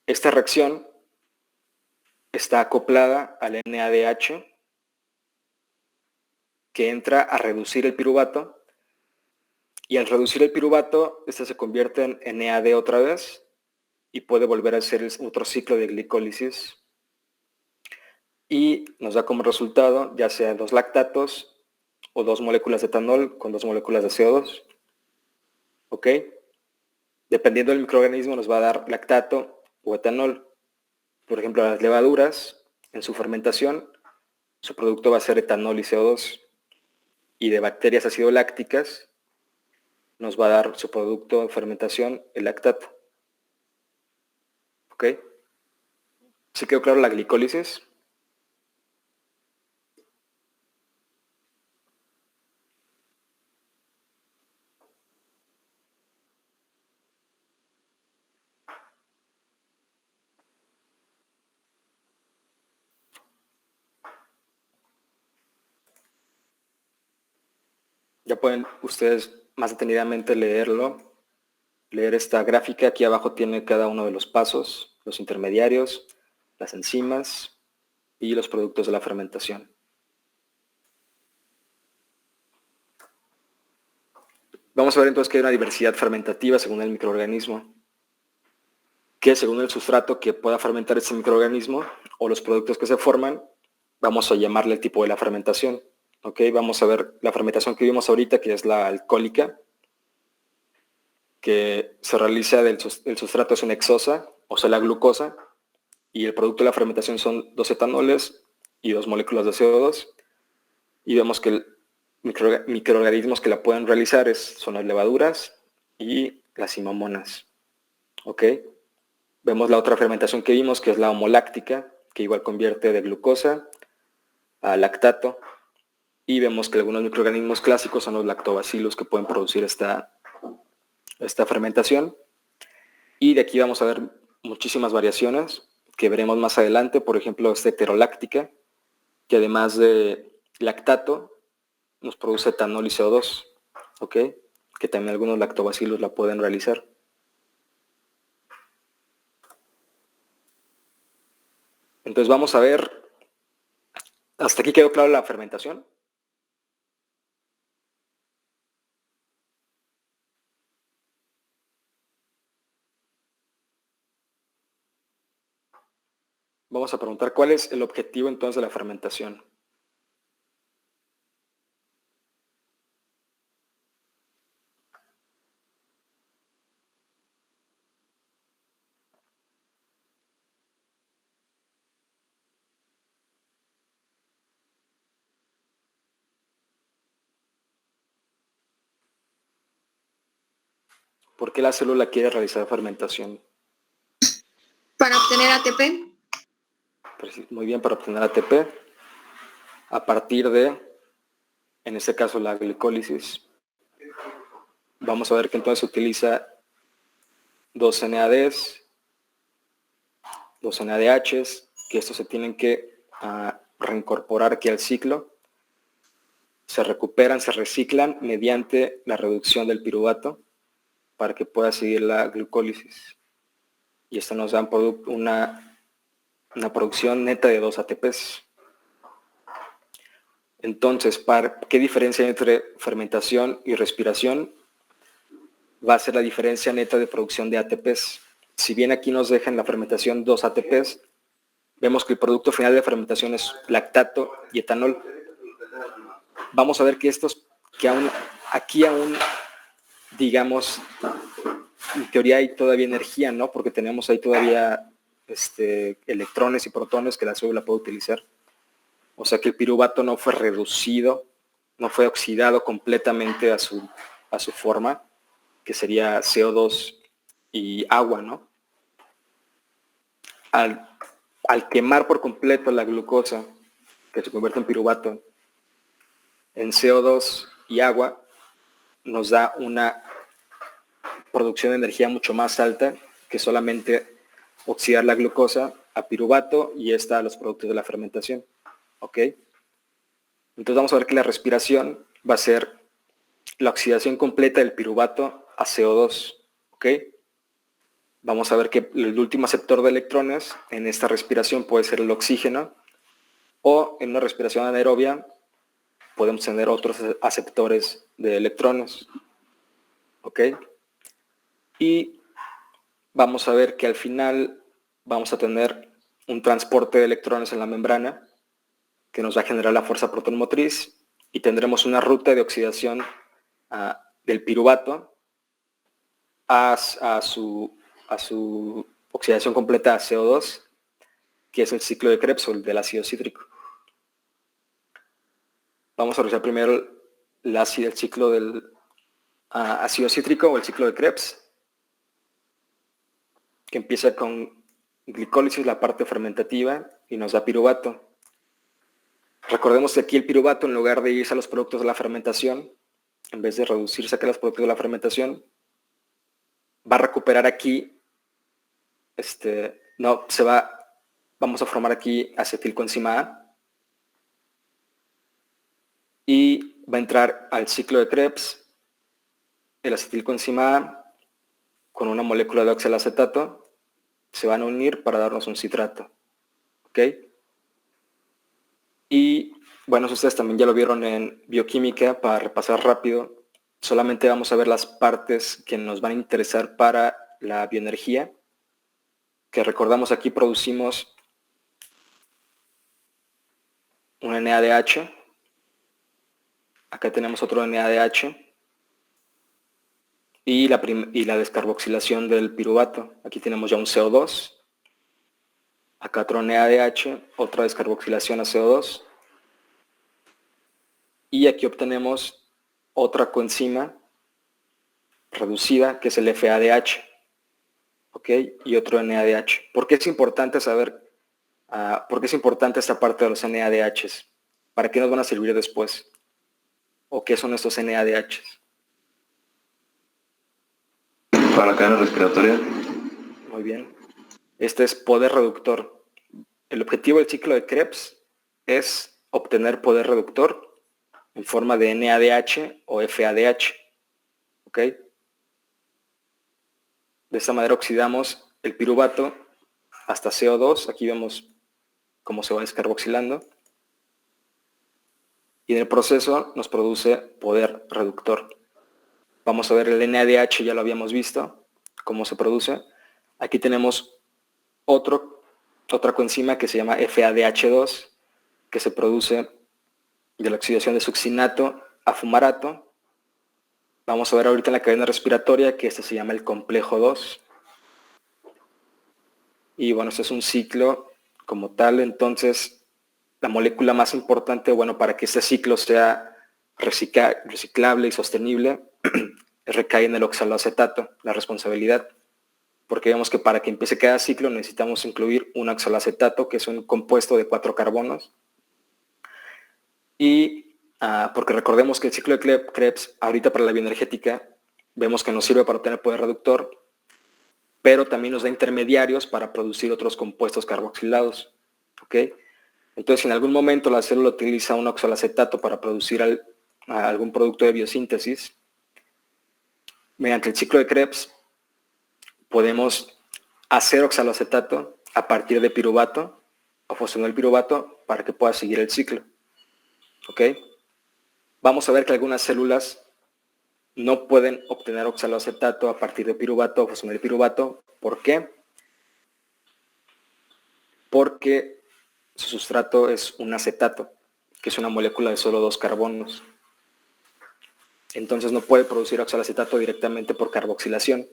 Esta reacción está acoplada al NADH, que entra a reducir el piruvato, y al reducir el piruvato, este se convierte en NAD otra vez, y puede volver a hacer otro ciclo de glicólisis. Y nos da como resultado ya sea 2 lactatos o 2 moléculas de etanol con 2 moléculas de CO2. ¿Ok? Dependiendo del microorganismo nos va a dar lactato o etanol. Por ejemplo, las levaduras, en su fermentación, su producto va a ser etanol y CO2. Y de bacterias acidolácticas nos va a dar su producto de fermentación, el lactato. ¿Ok? ¿Sí quedó claro la glicólisis? Ya pueden ustedes más detenidamente leer esta gráfica. Aquí abajo tiene cada uno de los pasos, los intermediarios, las enzimas y los productos de la fermentación. Vamos a ver entonces que hay una diversidad fermentativa según el microorganismo, que según el sustrato que pueda fermentar ese microorganismo o los productos que se forman, vamos a llamarle el tipo de la fermentación. ¿Ok? Vamos a ver la fermentación que vimos ahorita, que es la alcohólica, que se realiza el sustrato es una hexosa, o sea, la glucosa, y el producto de la fermentación son 2 etanoles y 2 moléculas de CO2, y vemos que microorganismos que la pueden realizar son las levaduras y las cimamonas. ¿Ok? Vemos la otra fermentación que vimos, que es la homoláctica, que igual convierte de glucosa a lactato, y vemos que algunos microorganismos clásicos son los lactobacillus que pueden producir esta fermentación. Y de aquí vamos a ver muchísimas variaciones que veremos más adelante. Por ejemplo, esta heteroláctica, que además de lactato nos produce etanol y CO2, ¿ok? Que también algunos lactobacillus la pueden realizar. Entonces vamos a ver, ¿hasta aquí quedó claro la fermentación? Vamos a preguntar cuál es el objetivo entonces de la fermentación. ¿Por qué la célula quiere realizar fermentación? Para obtener ATP. Muy bien, para obtener ATP a partir de, en este caso, la glicólisis. Vamos a ver que entonces se utiliza 2 NADs, 2 NADHs, que estos se tienen que reincorporar aquí al ciclo. Se recuperan, se reciclan mediante la reducción del piruvato para que pueda seguir la glucólisis. Y esto nos da una producción neta de 2 ATPs. Entonces, ¿qué diferencia hay entre fermentación y respiración? Va a ser la diferencia neta de producción de ATPs. Si bien aquí nos dejan la fermentación 2 ATPs, vemos que el producto final de fermentación es lactato y etanol. Vamos a ver que aquí aún, digamos, en teoría hay todavía energía, ¿no? Porque tenemos ahí todavía electrones y protones que la célula puede utilizar. O sea que el piruvato no fue reducido, no fue oxidado completamente a su forma, que sería CO2 y agua, ¿no? Al quemar por completo la glucosa, que se convierte en piruvato, en CO2 y agua, nos da una producción de energía mucho más alta que solamente oxidar la glucosa a piruvato y esta a los productos de la fermentación. ¿Ok? Entonces vamos a ver que la respiración va a ser la oxidación completa del piruvato a CO2. ¿Ok? Vamos a ver que el último aceptor de electrones en esta respiración puede ser el oxígeno, o en una respiración anaerobia podemos tener otros aceptores de electrones. ¿Ok? Y vamos a ver que al final vamos a tener un transporte de electrones en la membrana que nos va a generar la fuerza protonmotriz, y tendremos una ruta de oxidación del piruvato a su oxidación completa a CO2, que es el ciclo de Krebs o el del ácido cítrico. Vamos a revisar primero el ciclo del ácido cítrico o el ciclo de Krebs, que empieza con glicólisis, la parte fermentativa, y nos da piruvato. Recordemos que aquí el piruvato, en lugar de irse a los productos de la fermentación, en vez de reducirse a los productos de la fermentación, va a recuperar aquí, vamos a formar aquí acetilcoenzima A, y va a entrar al ciclo de Krebs el acetilcoenzima A con una molécula de oxalacetato, se van a unir para darnos un citrato. ¿Ok? Y bueno, ustedes también ya lo vieron en bioquímica. Para repasar rápido, solamente vamos a ver las partes que nos van a interesar para la bioenergía, que recordamos aquí producimos un NADH, acá tenemos otro NADH, y la descarboxilación del piruvato. Aquí tenemos ya un CO2, acá otro NADH, otra descarboxilación a CO2, y aquí obtenemos otra coenzima reducida, que es el FADH, ¿ok? Y otro NADH. ¿Por qué es importante saber, por qué es importante esta parte de los NADHs? ¿Para qué nos van a servir después? ¿O qué son estos NADHs? Para la cadena respiratoria. Muy bien. Este es poder reductor. El objetivo del ciclo de Krebs es obtener poder reductor en forma de NADH o FADH. ¿Ok? De esta manera oxidamos el piruvato hasta CO2. Aquí vemos cómo se va descarboxilando. Y en el proceso nos produce poder reductor. Vamos a ver el NADH, ya lo habíamos visto, cómo se produce. Aquí tenemos otra coenzima que se llama FADH2, que se produce de la oxidación de succinato a fumarato. Vamos a ver ahorita en la cadena respiratoria que este se llama el complejo 2. Y bueno, este es un ciclo como tal. Entonces, la molécula más importante, bueno, para que este ciclo sea reciclable y sostenible, recae en el oxaloacetato, la responsabilidad. Porque vemos que para que empiece cada ciclo necesitamos incluir un oxaloacetato, que es un compuesto de 4 carbonos. Y porque recordemos que el ciclo de Krebs, ahorita para la bioenergética, vemos que nos sirve para obtener poder reductor, pero también nos da intermediarios para producir otros compuestos carboxilados. ¿Ok? Entonces, si en algún momento la célula utiliza un oxaloacetato para producir algún producto de biosíntesis, mediante el ciclo de Krebs podemos hacer oxaloacetato a partir de piruvato o fusionar el piruvato para que pueda seguir el ciclo. ¿Ok? Vamos a ver que algunas células no pueden obtener oxaloacetato a partir de piruvato o fusionar el piruvato. ¿Por qué? porque su sustrato es un acetato, que es una molécula de solo 2 carbonos. Entonces no puede producir oxaloacetato directamente por carboxilación.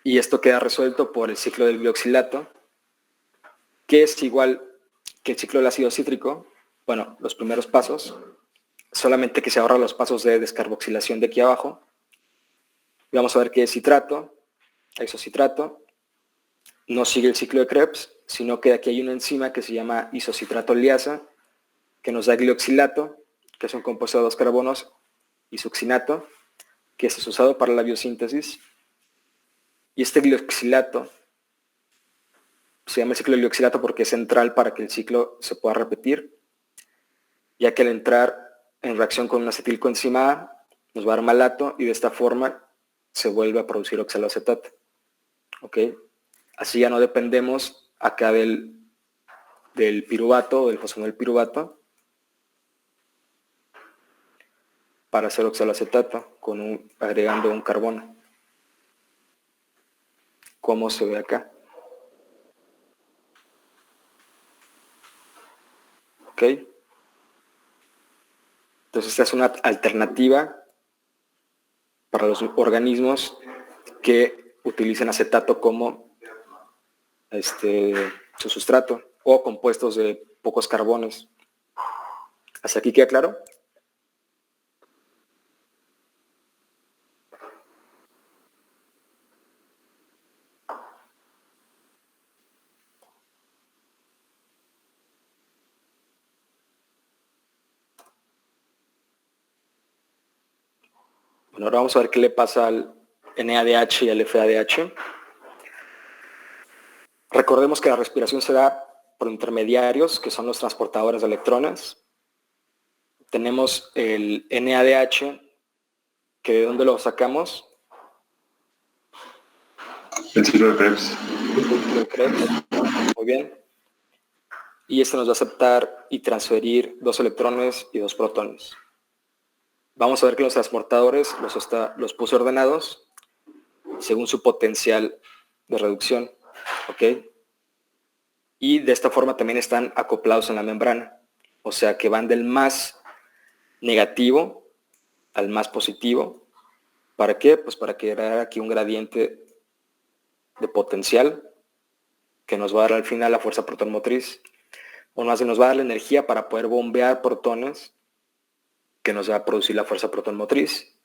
Y esto queda resuelto por el ciclo del glioxilato, que es igual que el ciclo del ácido cítrico. Bueno, los primeros pasos, solamente que se ahorran los pasos de descarboxilación de aquí abajo. Y vamos a ver que es citrato, isocitrato, no sigue el ciclo de Krebs, sino que aquí hay una enzima que se llama isocitrato liasa, que nos da glioxilato, que es un compuesto de 2 carbonos, y succinato, que es usado para la biosíntesis. Y este glioxilato se llama ciclo de glioxilato porque es central para que el ciclo se pueda repetir, ya que al entrar en reacción con un acetilcoenzima A nos va a dar malato y de esta forma se vuelve a producir oxaloacetato. ¿Ok? Así ya no dependemos acá del piruvato o del fosfonol piruvato para hacer oxaloacetato agregando un carbono, como se ve acá. ¿Ok? Entonces esta es una alternativa para los organismos que utilizan acetato como su sustrato o compuestos de pocos carbonos. ¿Hasta aquí queda claro? Bueno, ahora vamos a ver qué le pasa al NADH y al FADH. Recordemos que la respiración se da por intermediarios, que son los transportadores de electrones. Tenemos el NADH, que ¿de dónde lo sacamos? El ciclo de Krebs. Muy bien. Y este nos va a aceptar y transferir 2 electrones y 2 protones. Vamos a ver que los transportadores los puse ordenados según su potencial de reducción. ¿Ok? Y de esta forma también están acoplados en la membrana. O sea que van del más negativo al más positivo. ¿Para qué? Pues para crear aquí un gradiente de potencial que nos va a dar al final la fuerza protonmotriz. O más, nos va a dar la energía para poder bombear protones que nos va a producir la fuerza protonmotriz.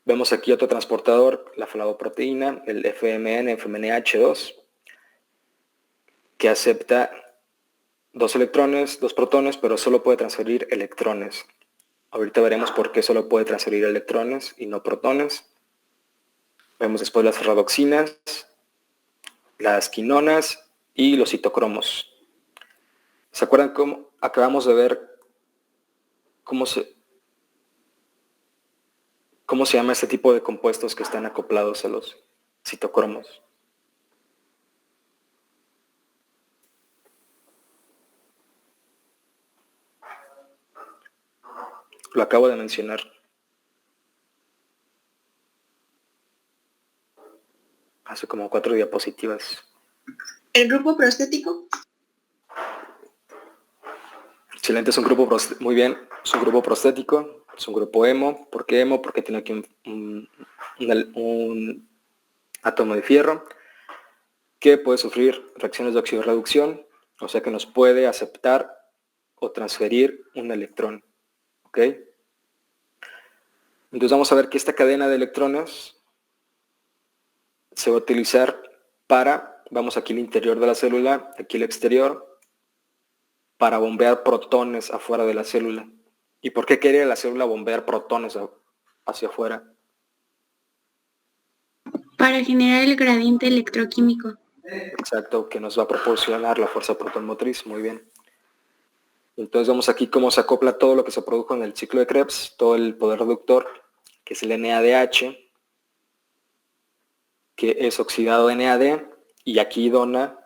Vemos aquí otro transportador, la flavoproteína, el FMN, FMNH2, que acepta 2 electrones, 2 protones, pero solo puede transferir electrones. Ahorita veremos por qué solo puede transferir electrones y no protones. Vemos después las ferradoxinas, las quinonas y los citocromos. ¿Se acuerdan cómo acabamos de ver cómo se llama este tipo de compuestos que están acoplados a los citocromos? Lo acabo de mencionar. Hace como 4 diapositivas. ¿El grupo prostético? Excelente, es un grupo muy bien, es un grupo prostético, es un grupo hemo. ¿Por qué hemo? Porque tiene aquí un átomo de fierro que puede sufrir reacciones de oxidorreducción, o sea que nos puede aceptar o transferir un electrón. ¿Ok? Entonces vamos a ver que esta cadena de electrones se va a utilizar para, vamos aquí al interior de la célula, aquí el exterior, para bombear protones afuera de la célula. ¿Y por qué quería la célula bombear protones hacia afuera? Para generar el gradiente electroquímico. Exacto, que nos va a proporcionar la fuerza protonmotriz. Muy bien. Entonces vemos aquí cómo se acopla todo lo que se produjo en el ciclo de Krebs, todo el poder reductor, que es el NADH, que es oxidado NAD, y aquí dona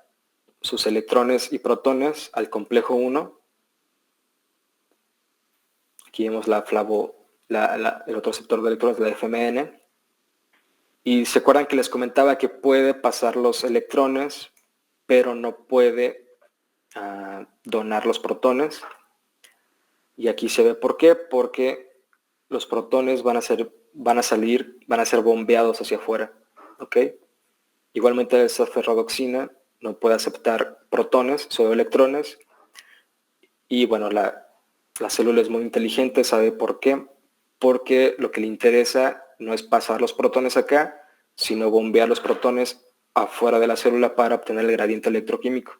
sus electrones y protones al complejo 1. Aquí vemos el otro receptor de electrones, la FMN. Y se acuerdan que les comentaba que puede pasar los electrones pero no puede donar los protones. Y aquí se ve por qué, porque los protones van a ser bombeados hacia afuera, ¿ok? Igualmente esa ferrodoxina no puede aceptar protones, solo electrones. Y bueno, la célula es muy inteligente, sabe por qué, porque lo que le interesa no es pasar los protones acá, sino bombear los protones afuera de la célula para obtener el gradiente electroquímico.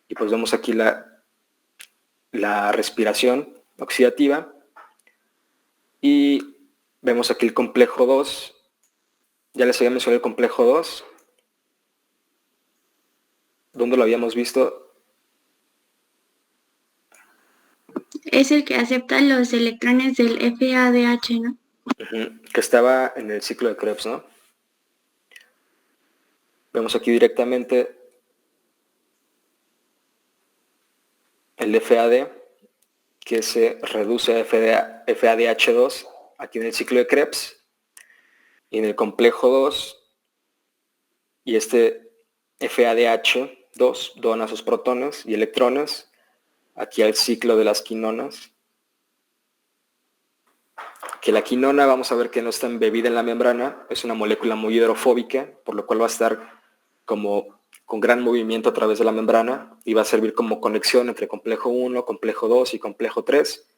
Y pues vemos aquí la respiración oxidativa y vemos aquí el complejo 2. Ya les había mencionado el complejo 2. ¿Dónde lo habíamos visto? Es el que acepta los electrones del FADH, ¿no? Que estaba en el ciclo de Krebs, ¿no? Vemos aquí directamente el FAD, que se reduce a FADH2 aquí en el ciclo de Krebs, y en el complejo 2, y este FADH2 dona sus protones y electrones aquí al ciclo de las quinonas. Que la quinona, vamos a ver que no está embebida en la membrana, es una molécula muy hidrofóbica, por lo cual va a estar como con gran movimiento a través de la membrana y va a servir como conexión entre complejo 1, complejo 2 y complejo 3,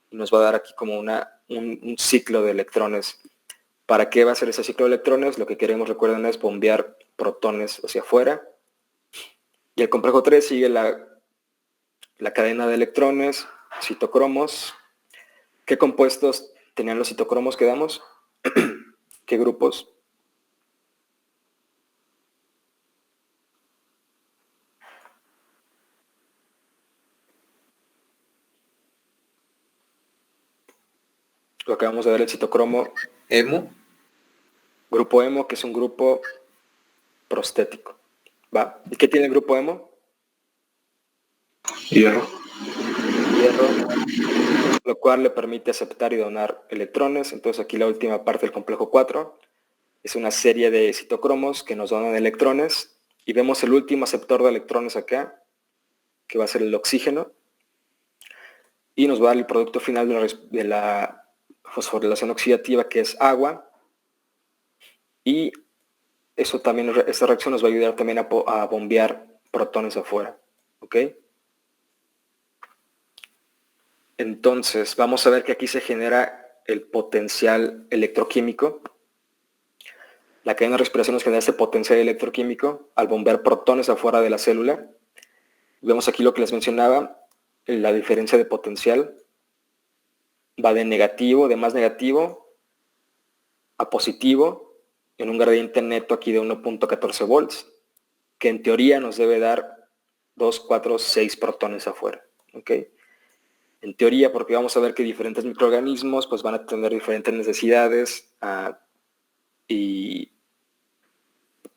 y nos va a dar aquí como un ciclo de electrones. ¿Para qué va a ser ese ciclo de electrones? Lo que queremos, recuerden, es bombear protones hacia afuera. Y el complejo 3 sigue la cadena de electrones, citocromos. ¿Qué compuestos tenían los citocromos que damos? ¿Qué grupos? Lo acabamos de ver, el citocromo Hemo. Grupo hemo, que es un grupo prostético. ¿Va? ¿Y qué tiene el grupo hemo? Hierro. Hierro, lo cual le permite aceptar y donar electrones. Entonces aquí la última parte del complejo 4 es una serie de citocromos que nos donan electrones. Y vemos el último aceptor de electrones acá, que va a ser el oxígeno. Y nos va a dar el producto final de la fosforilación oxidativa, que es agua. Y eso también, esta reacción nos va a ayudar también a bombear protones afuera. ¿Ok? Entonces, vamos a ver que aquí se genera el potencial electroquímico. La cadena de respiración nos genera este potencial electroquímico al bombear protones afuera de la célula. Vemos aquí lo que les mencionaba, la diferencia de potencial va de negativo, de más negativo, a positivo, en un gradiente neto aquí de 1.14 volts, que en teoría nos debe dar 2, 4, 6 protones afuera. ¿Ok? En teoría, porque vamos a ver que diferentes microorganismos pues van a tener diferentes necesidades y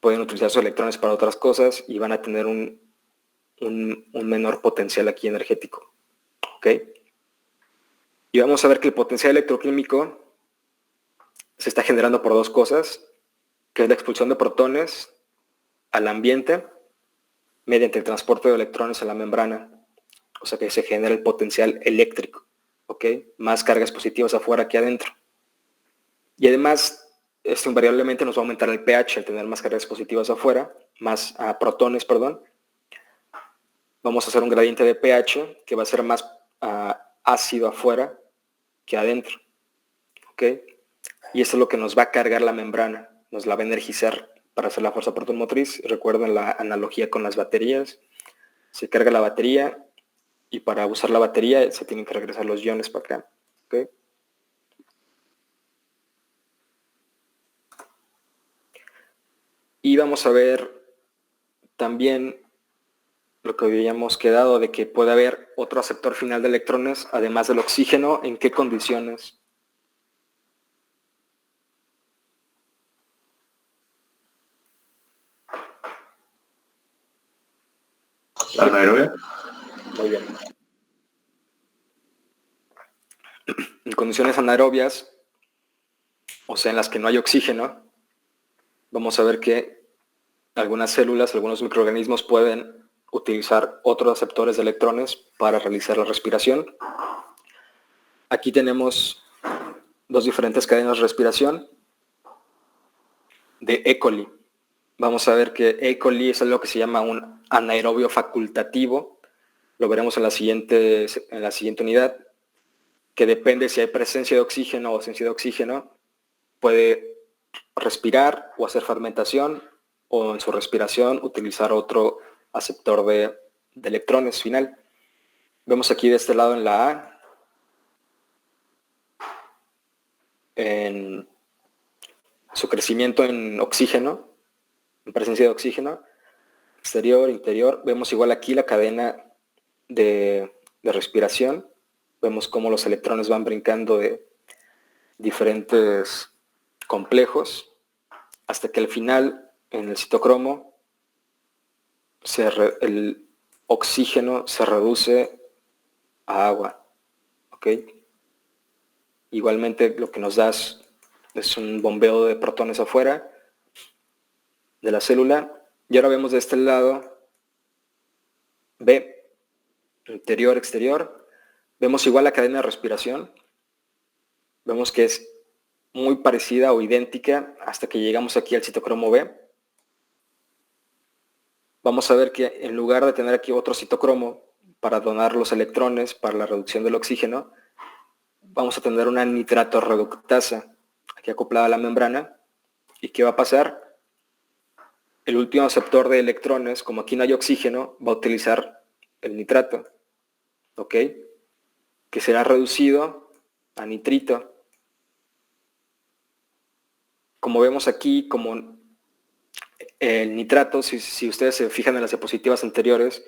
pueden utilizar sus electrones para otras cosas y van a tener un menor potencial aquí energético. ¿Ok? Y vamos a ver que el potencial electroquímico se está generando por dos cosas, que es la expulsión de protones al ambiente mediante el transporte de electrones a la membrana. O sea que se genera el potencial eléctrico, ¿ok? Más cargas positivas afuera que adentro. Y además, esto invariablemente nos va a aumentar el pH al tener más cargas positivas afuera, más protones, perdón. Vamos a hacer un gradiente de pH que va a ser más ácido afuera que adentro, ¿ok? Y esto es lo que nos va a cargar la membrana, nos la va a energizar para hacer la fuerza protomotriz. Recuerden la analogía con las baterías. Se carga la batería y para usar la batería se tienen que regresar los iones para acá. ¿Okay? Y vamos a ver también lo que habíamos quedado de que puede haber otro aceptor final de electrones, además del oxígeno. ¿En qué condiciones? Anaerobia. Muy bien. En condiciones anaerobias, o sea, en las que no hay oxígeno, vamos a ver que algunas células, algunos microorganismos pueden utilizar otros aceptores de electrones para realizar la respiración. Aquí tenemos dos diferentes cadenas de respiración de E. coli. Vamos a ver que E. coli es algo que se llama un anaerobio facultativo. Lo veremos en la siguiente unidad, que depende si hay presencia de oxígeno o ausencia de oxígeno. Puede respirar o hacer fermentación, o en su respiración utilizar otro aceptor de electrones final. Vemos aquí de este lado en la A, en su crecimiento en oxígeno, en presencia de oxígeno, exterior, interior. Vemos igual aquí la cadena de respiración. Vemos cómo los electrones van brincando de diferentes complejos hasta que al final, en el citocromo, el oxígeno se reduce a agua. ¿Ok? Igualmente lo que nos da es un bombeo de protones afuera de la célula. Y ahora vemos de este lado B, interior, exterior. Vemos igual la cadena de respiración. Vemos que es muy parecida o idéntica hasta que llegamos aquí al citocromo B. Vamos a ver que en lugar de tener aquí otro citocromo para donar los electrones para la reducción del oxígeno, vamos a tener una nitrato reductasa aquí acoplada a la membrana. ¿Y qué va a pasar? El último aceptor de electrones, como aquí no hay oxígeno, va a utilizar el nitrato, ¿ok? Que será reducido a nitrito. Como vemos aquí, como el nitrato, si ustedes se fijan en las diapositivas anteriores,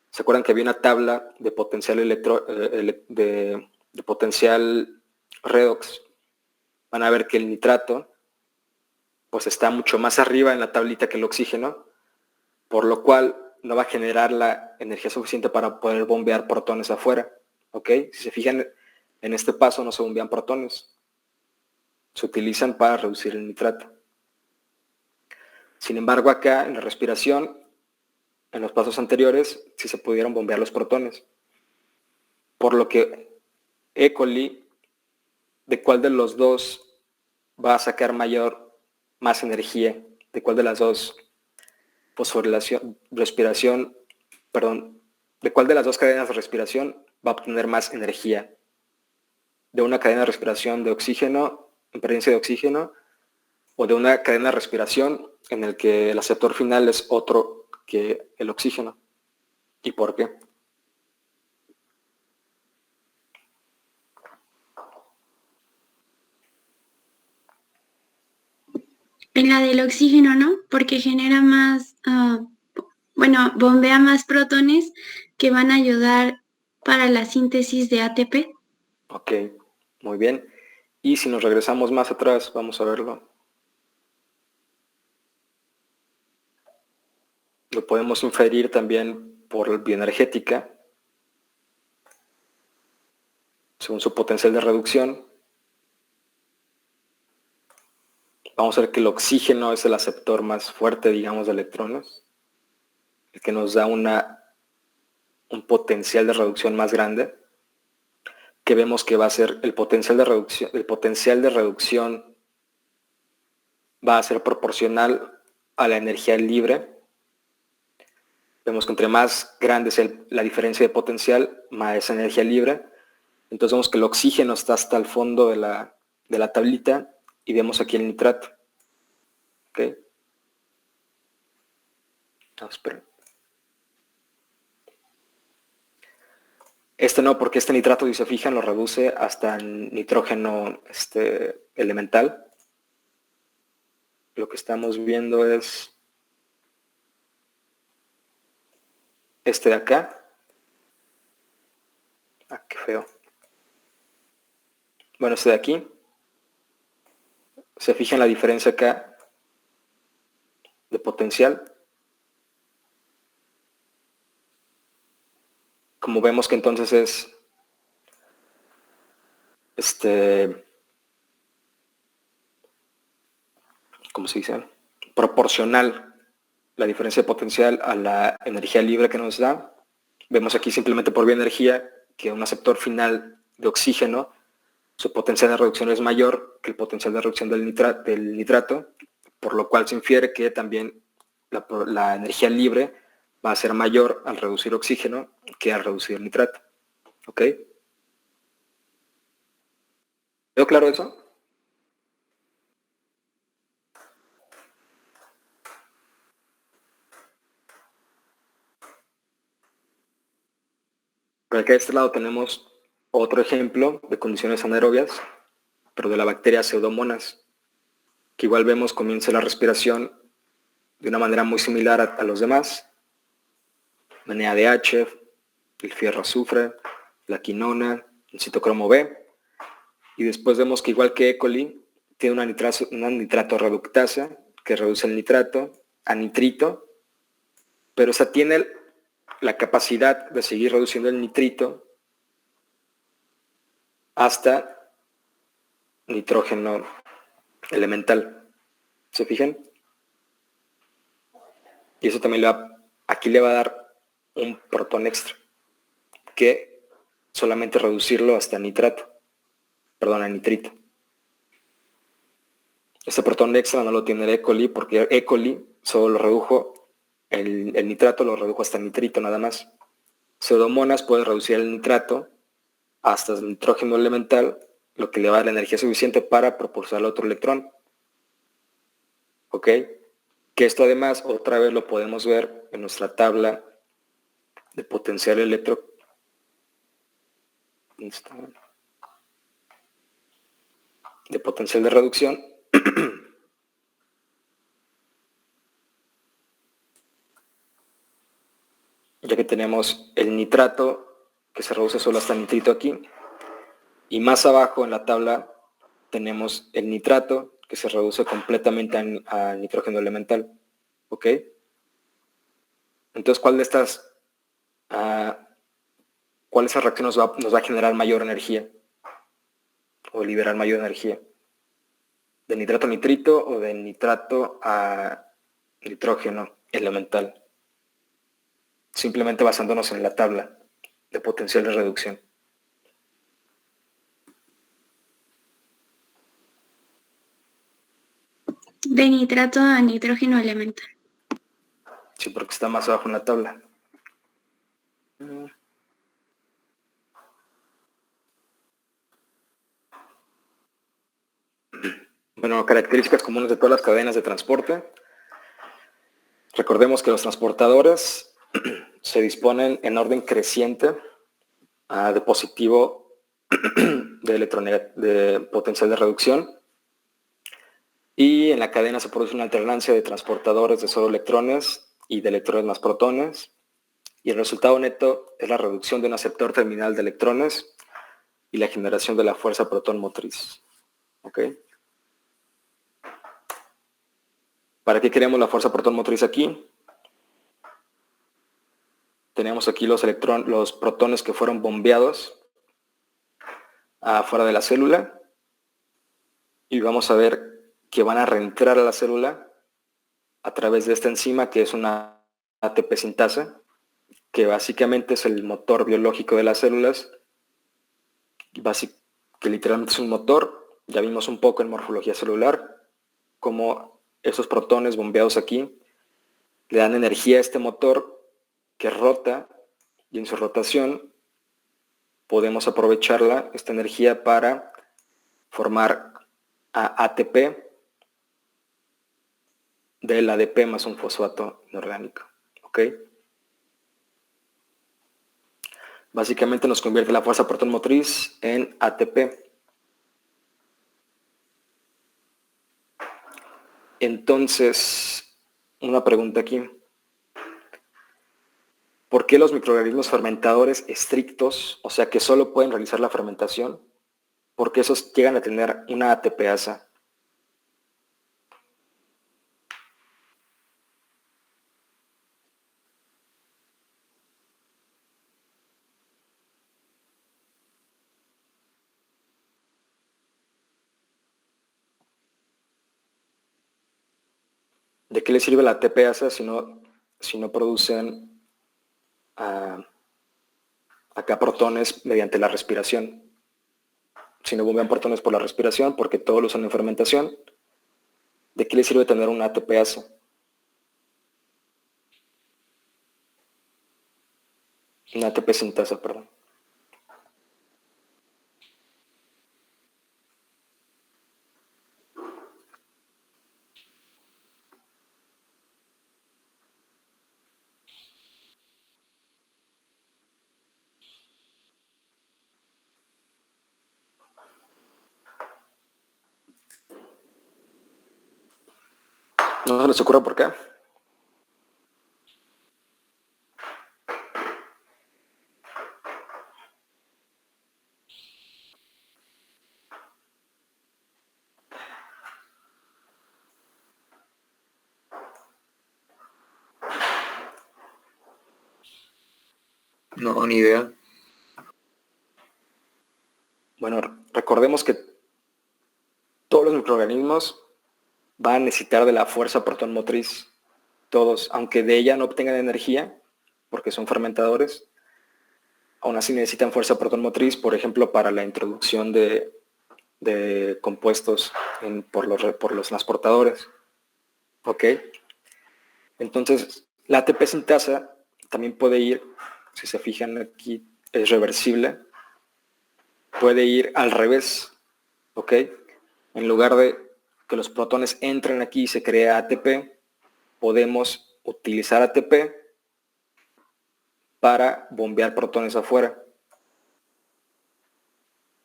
¿se acuerdan que había una tabla de potencial de potencial redox? Van a ver que el nitrato pues está mucho más arriba en la tablita que el oxígeno, por lo cual no va a generar la energía suficiente para poder bombear protones afuera. ¿Ok? Si se fijan en este paso no se bombean protones, se utilizan para reducir el nitrato. Sin embargo, acá en la respiración, en los pasos anteriores, sí se pudieron bombear los protones. Por lo que E. coli, ¿de cuál de los dos va a sacar más energía? ¿De cuál de las dos ¿de cuál de las dos cadenas de respiración va a obtener más energía? ¿De una cadena de respiración de oxígeno, en presencia de oxígeno, o de una cadena de respiración en el que el aceptor final es otro que el oxígeno? ¿Y por qué? En la del oxígeno, ¿no? Porque genera más, bombea más protones que van a ayudar para la síntesis de ATP. Ok, muy bien. Y si nos regresamos más atrás, vamos a verlo. Lo podemos inferir también por bioenergética, según su potencial de reducción. Vamos a ver que el oxígeno es el aceptor más fuerte, digamos, de electrones, el que nos da un potencial de reducción más grande, que vemos que va a ser el potencial de reducción va a ser proporcional a la energía libre. Vemos que entre más grande sea la diferencia de potencial, más es energía libre. Entonces vemos que el oxígeno está hasta el fondo de la tablita y vemos aquí el nitrato. ¿Ok? Espera. Este no, porque este nitrato, si se fijan, lo reduce hasta nitrógeno elemental. Lo que estamos viendo es este de acá. Ah, qué feo. Bueno, este de aquí. Se fijan la diferencia acá de potencial. Como vemos que entonces es ¿cómo se dice? Proporcional la diferencia potencial a la energía libre que nos da. Vemos aquí simplemente por vía energía que un aceptor final de oxígeno, su potencial de reducción es mayor que el potencial de reducción del nitrato, por lo cual se infiere que también la energía libre va a ser mayor al reducir oxígeno que al reducir el nitrato. ¿Ok? ¿Quedó claro eso? Por acá de este lado tenemos otro ejemplo de condiciones anaerobias, pero de la bacteria Pseudomonas, que igual vemos comienza la respiración de una manera muy similar a los demás. La NADH, el fierro azufre, la quinona, el citocromo B. Y después vemos que igual que E. coli, tiene una nitrato reductasa que reduce el nitrato a nitrito, pero esa tiene la capacidad de seguir reduciendo el nitrito hasta nitrógeno elemental. ¿Se fijan? Y eso también aquí le va a dar un protón extra, que solamente reducirlo hasta a nitrito. Este protón extra no lo tiene el E. coli porque E. coli solo lo redujo, el nitrato lo redujo hasta nitrito nada más. Pseudomonas puede reducir el nitrato hasta el nitrógeno elemental, lo que le va a dar la energía suficiente para propulsar al otro electrón. ¿Ok? Que esto además otra vez lo podemos ver en nuestra tabla de potencial de potencial de reducción. Ya que tenemos el nitrato que se reduce solo hasta nitrito aquí, y más abajo en la tabla tenemos el nitrato que se reduce completamente a nitrógeno elemental. ¿Ok? Entonces, ¿cuál de estas reacción nos va a generar mayor energía? O liberar mayor energía. ¿De nitrato a nitrito o de nitrato a nitrógeno elemental? Simplemente basándonos en la tabla de potencial de reducción. De nitrato a nitrógeno elemental. Sí, porque está más abajo en la tabla. Bueno, características comunes de todas las cadenas de transporte. Recordemos que los transportadores se disponen en orden creciente de positivo de potencial de reducción, y en la cadena se produce una alternancia de transportadores de solo electrones y de electrones más protones, y el resultado neto es la reducción de un aceptor terminal de electrones y la generación de la fuerza protón motriz. ¿Ok? ¿Para qué queremos la fuerza protón motriz aquí? Tenemos aquí los protones que fueron bombeados afuera de la célula, y vamos a ver que van a reentrar a la célula a través de esta enzima que es una ATP sintasa, que básicamente es el motor biológico de las células, que literalmente es un motor. Ya vimos un poco en morfología celular cómo esos protones bombeados aquí le dan energía a este motor que rota, y en su rotación podemos aprovecharla, esta energía, para formar ATP del ADP más un fosfato inorgánico. ¿Ok? Básicamente nos convierte la fuerza protón motriz en ATP. Entonces, una pregunta aquí. ¿Por qué los microorganismos fermentadores estrictos, o sea que solo pueden realizar la fermentación, por qué esos llegan a tener una ATPasa? ¿De qué le sirve la ATPasa si no producen acá protones mediante la respiración? Si no bombean protones por la respiración, porque todos lo usan en fermentación, ¿de qué le sirve tener una ATPasa? Una ATP sintasa, perdón. ¿No se les ocurre por qué? No, ni idea. Bueno, recordemos que todos los microorganismos van a necesitar de la fuerza proton motriz. Todos, aunque de ella no obtengan energía, porque son fermentadores, aún así necesitan fuerza proton motriz, por ejemplo, para la introducción de compuestos por los transportadores. ¿Ok? Entonces, la ATP sintasa también puede ir, si se fijan aquí, es reversible, puede ir al revés. ¿Ok? En lugar de que los protones entren aquí y se crea ATP, podemos utilizar ATP para bombear protones afuera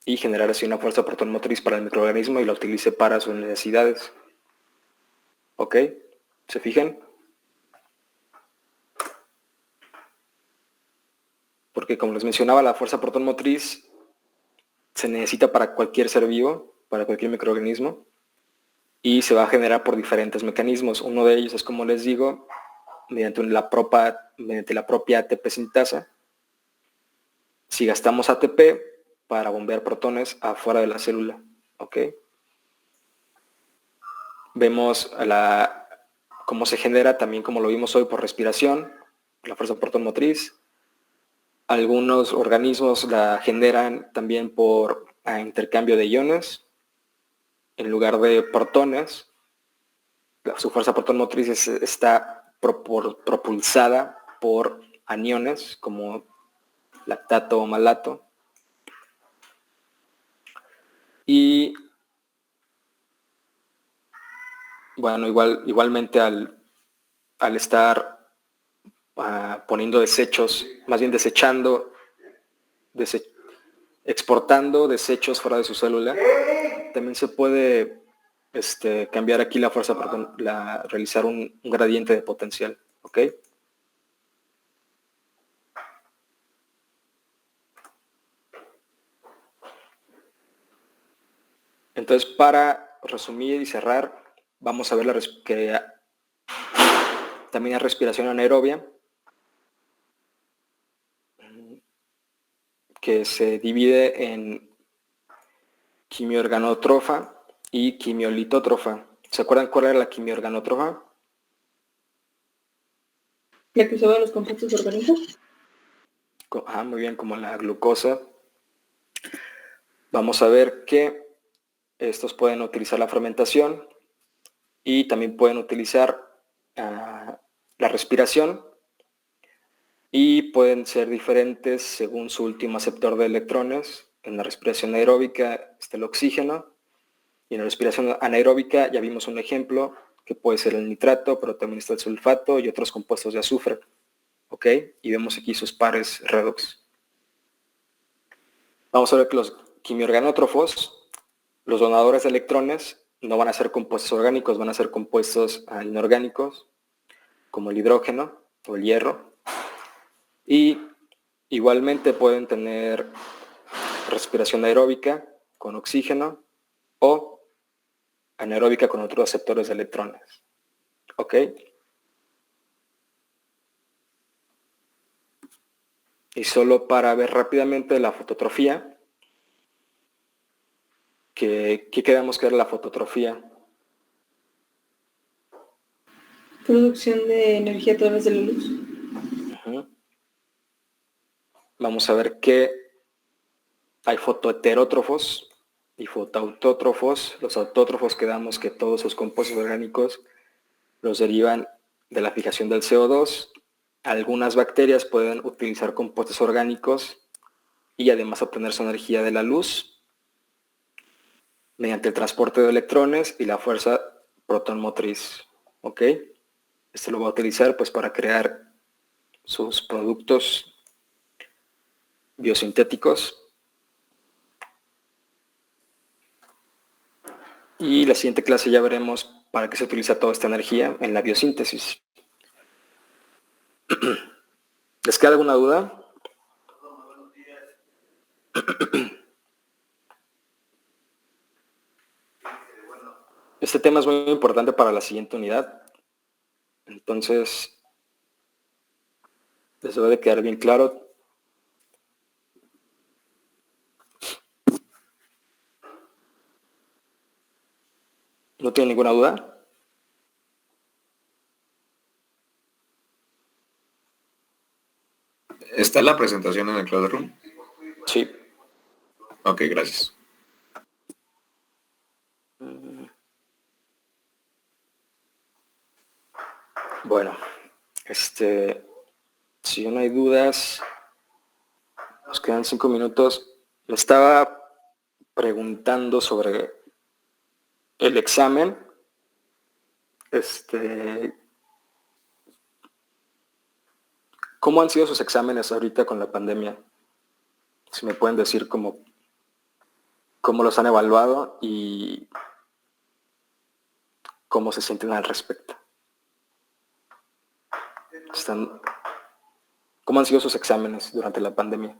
y generar así una fuerza proton motriz para el microorganismo y la utilice para sus necesidades. ¿Ok? ¿Se fijan? Porque como les mencionaba, la fuerza proton motriz se necesita para cualquier ser vivo, para cualquier microorganismo, y se va a generar por diferentes mecanismos. Uno de ellos es, como les digo, mediante la propia ATP sintasa. Si gastamos ATP para bombear protones afuera de la célula, ¿ok? Vemos cómo se genera también, como lo vimos hoy, por respiración, la fuerza proton motriz. Algunos organismos la generan también por intercambio de iones. En lugar de protones, su fuerza proton motriz está propulsada por aniones, como lactato o malato. Y bueno, igualmente al estar poniendo desechos, más bien exportando desechos fuera de su célula, también se puede cambiar aquí la fuerza, realizar un gradiente de potencial, ¿ok? Entonces, para resumir y cerrar, vamos a ver que también hay respiración anaerobia, que se divide en quimiorganótrofa y quimiolitótrofa. ¿Se acuerdan cuál era la quimiorganótrofa? ¿La que usaba los compuestos orgánicos? Muy bien, como la glucosa. Vamos a ver que estos pueden utilizar la fermentación y también pueden utilizar la respiración, y pueden ser diferentes según su último aceptor de electrones. En la respiración aeróbica está el oxígeno, y en la respiración anaeróbica ya vimos un ejemplo que puede ser el nitrato, pero también está el sulfato y otros compuestos de azufre. ¿Ok? Y vemos aquí sus pares redox. Vamos a ver que los quimiorganótrofos, los donadores de electrones, no van a ser compuestos orgánicos, van a ser compuestos inorgánicos, como el hidrógeno o el hierro. Y igualmente pueden tener respiración aeróbica con oxígeno o anaeróbica con otros aceptores de electrones. ¿Ok? Y solo para ver rápidamente la fototrofía, ¿qué quedamos que era la fototrofía? Producción de energía a través de la luz. Ujú. Vamos a ver que hay fotoheterótrofos y fotoautótrofos. Los autótrofos quedamos que todos los compuestos orgánicos los derivan de la fijación del CO2. Algunas bacterias pueden utilizar compuestos orgánicos y además obtener su energía de la luz mediante el transporte de electrones y la fuerza protón motriz. ¿Ok? Esto lo va a utilizar pues para crear sus productos biosintéticos. Y la siguiente clase ya veremos para qué se utiliza toda esta energía en la biosíntesis. ¿Les queda alguna duda? Este tema es muy importante para la siguiente unidad. Entonces, les debe de quedar bien claro. ¿No tienen ninguna duda? ¿Está la presentación en el Classroom? Sí. Ok, gracias. Bueno, si no hay dudas, nos quedan 5 minutos. Me estaba preguntando sobre el examen. ¿Cómo han sido sus exámenes ahorita con la pandemia? Si me pueden decir cómo los han evaluado y cómo se sienten al respecto. ¿Cómo han sido sus exámenes durante la pandemia?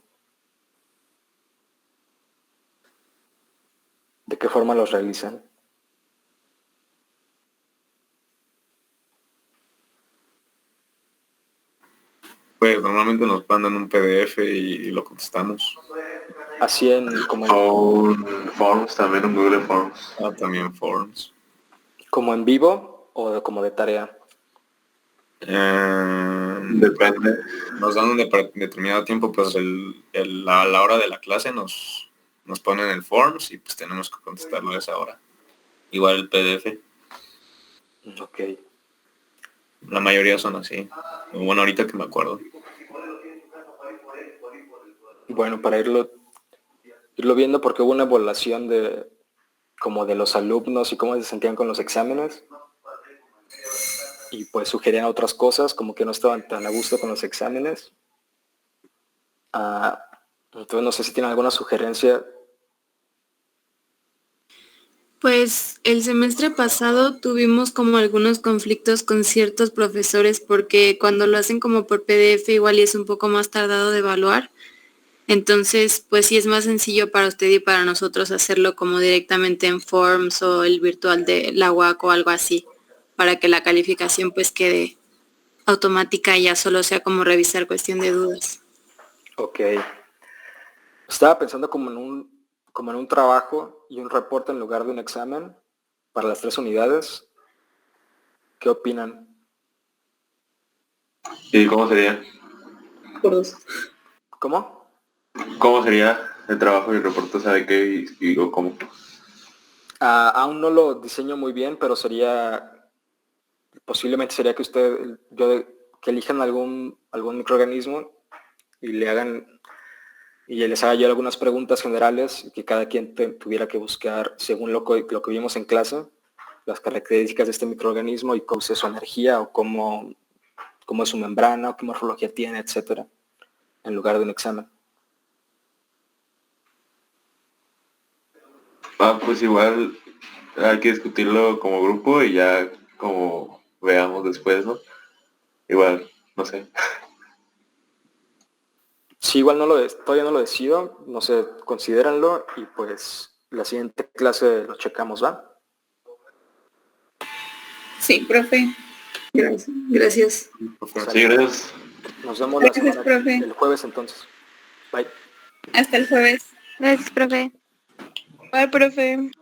¿De qué forma los realizan? Pues normalmente nos mandan un PDF y lo contestamos. Así Forms, también un Google Forms. También Forms. ¿Como en vivo o como de tarea? Depende. Nos dan un determinado tiempo, pues a la hora de la clase nos ponen el Forms y pues tenemos que contestarlo a esa hora. Igual el PDF. Ok. La mayoría son así. Bueno, ahorita que me acuerdo. Bueno, para irlo viendo, porque hubo una evaluación de los alumnos y cómo se sentían con los exámenes. Y pues sugerían otras cosas, como que no estaban tan a gusto con los exámenes. Entonces no sé si tienen alguna sugerencia. Pues el semestre pasado tuvimos como algunos conflictos con ciertos profesores porque cuando lo hacen como por PDF igual y es un poco más tardado de evaluar. Entonces, pues sí es más sencillo para usted y para nosotros hacerlo como directamente en Forms o el virtual de la UAC o algo así, para que la calificación pues quede automática y ya solo sea como revisar cuestión de dudas. Ok. Estaba pensando como en un trabajo y un reporte en lugar de un examen para las 3 unidades. ¿Qué opinan? ¿Y cómo sería? Por 2. ¿Cómo? ¿Cómo sería el trabajo y el reporte? ¿Sabe qué y cómo? Aún no lo diseño muy bien, pero posiblemente sería que que elijan algún microorganismo y les haga yo algunas preguntas generales y que cada quien tuviera que buscar, según lo que vimos en clase, las características de este microorganismo y cómo es su energía o cómo es su membrana o qué morfología tiene, etcétera, en lugar de un examen. Pues igual hay que discutirlo como grupo y ya como veamos después, ¿no? Igual, no sé. Sí, igual todavía no lo decido, no sé, considéranlo y pues la siguiente clase lo checamos, ¿va? Sí, profe. Gracias. Sí, gracias. Nos vemos Gracias, profe. el jueves entonces. Bye. Hasta el jueves. Gracias, profe. Bye, profe.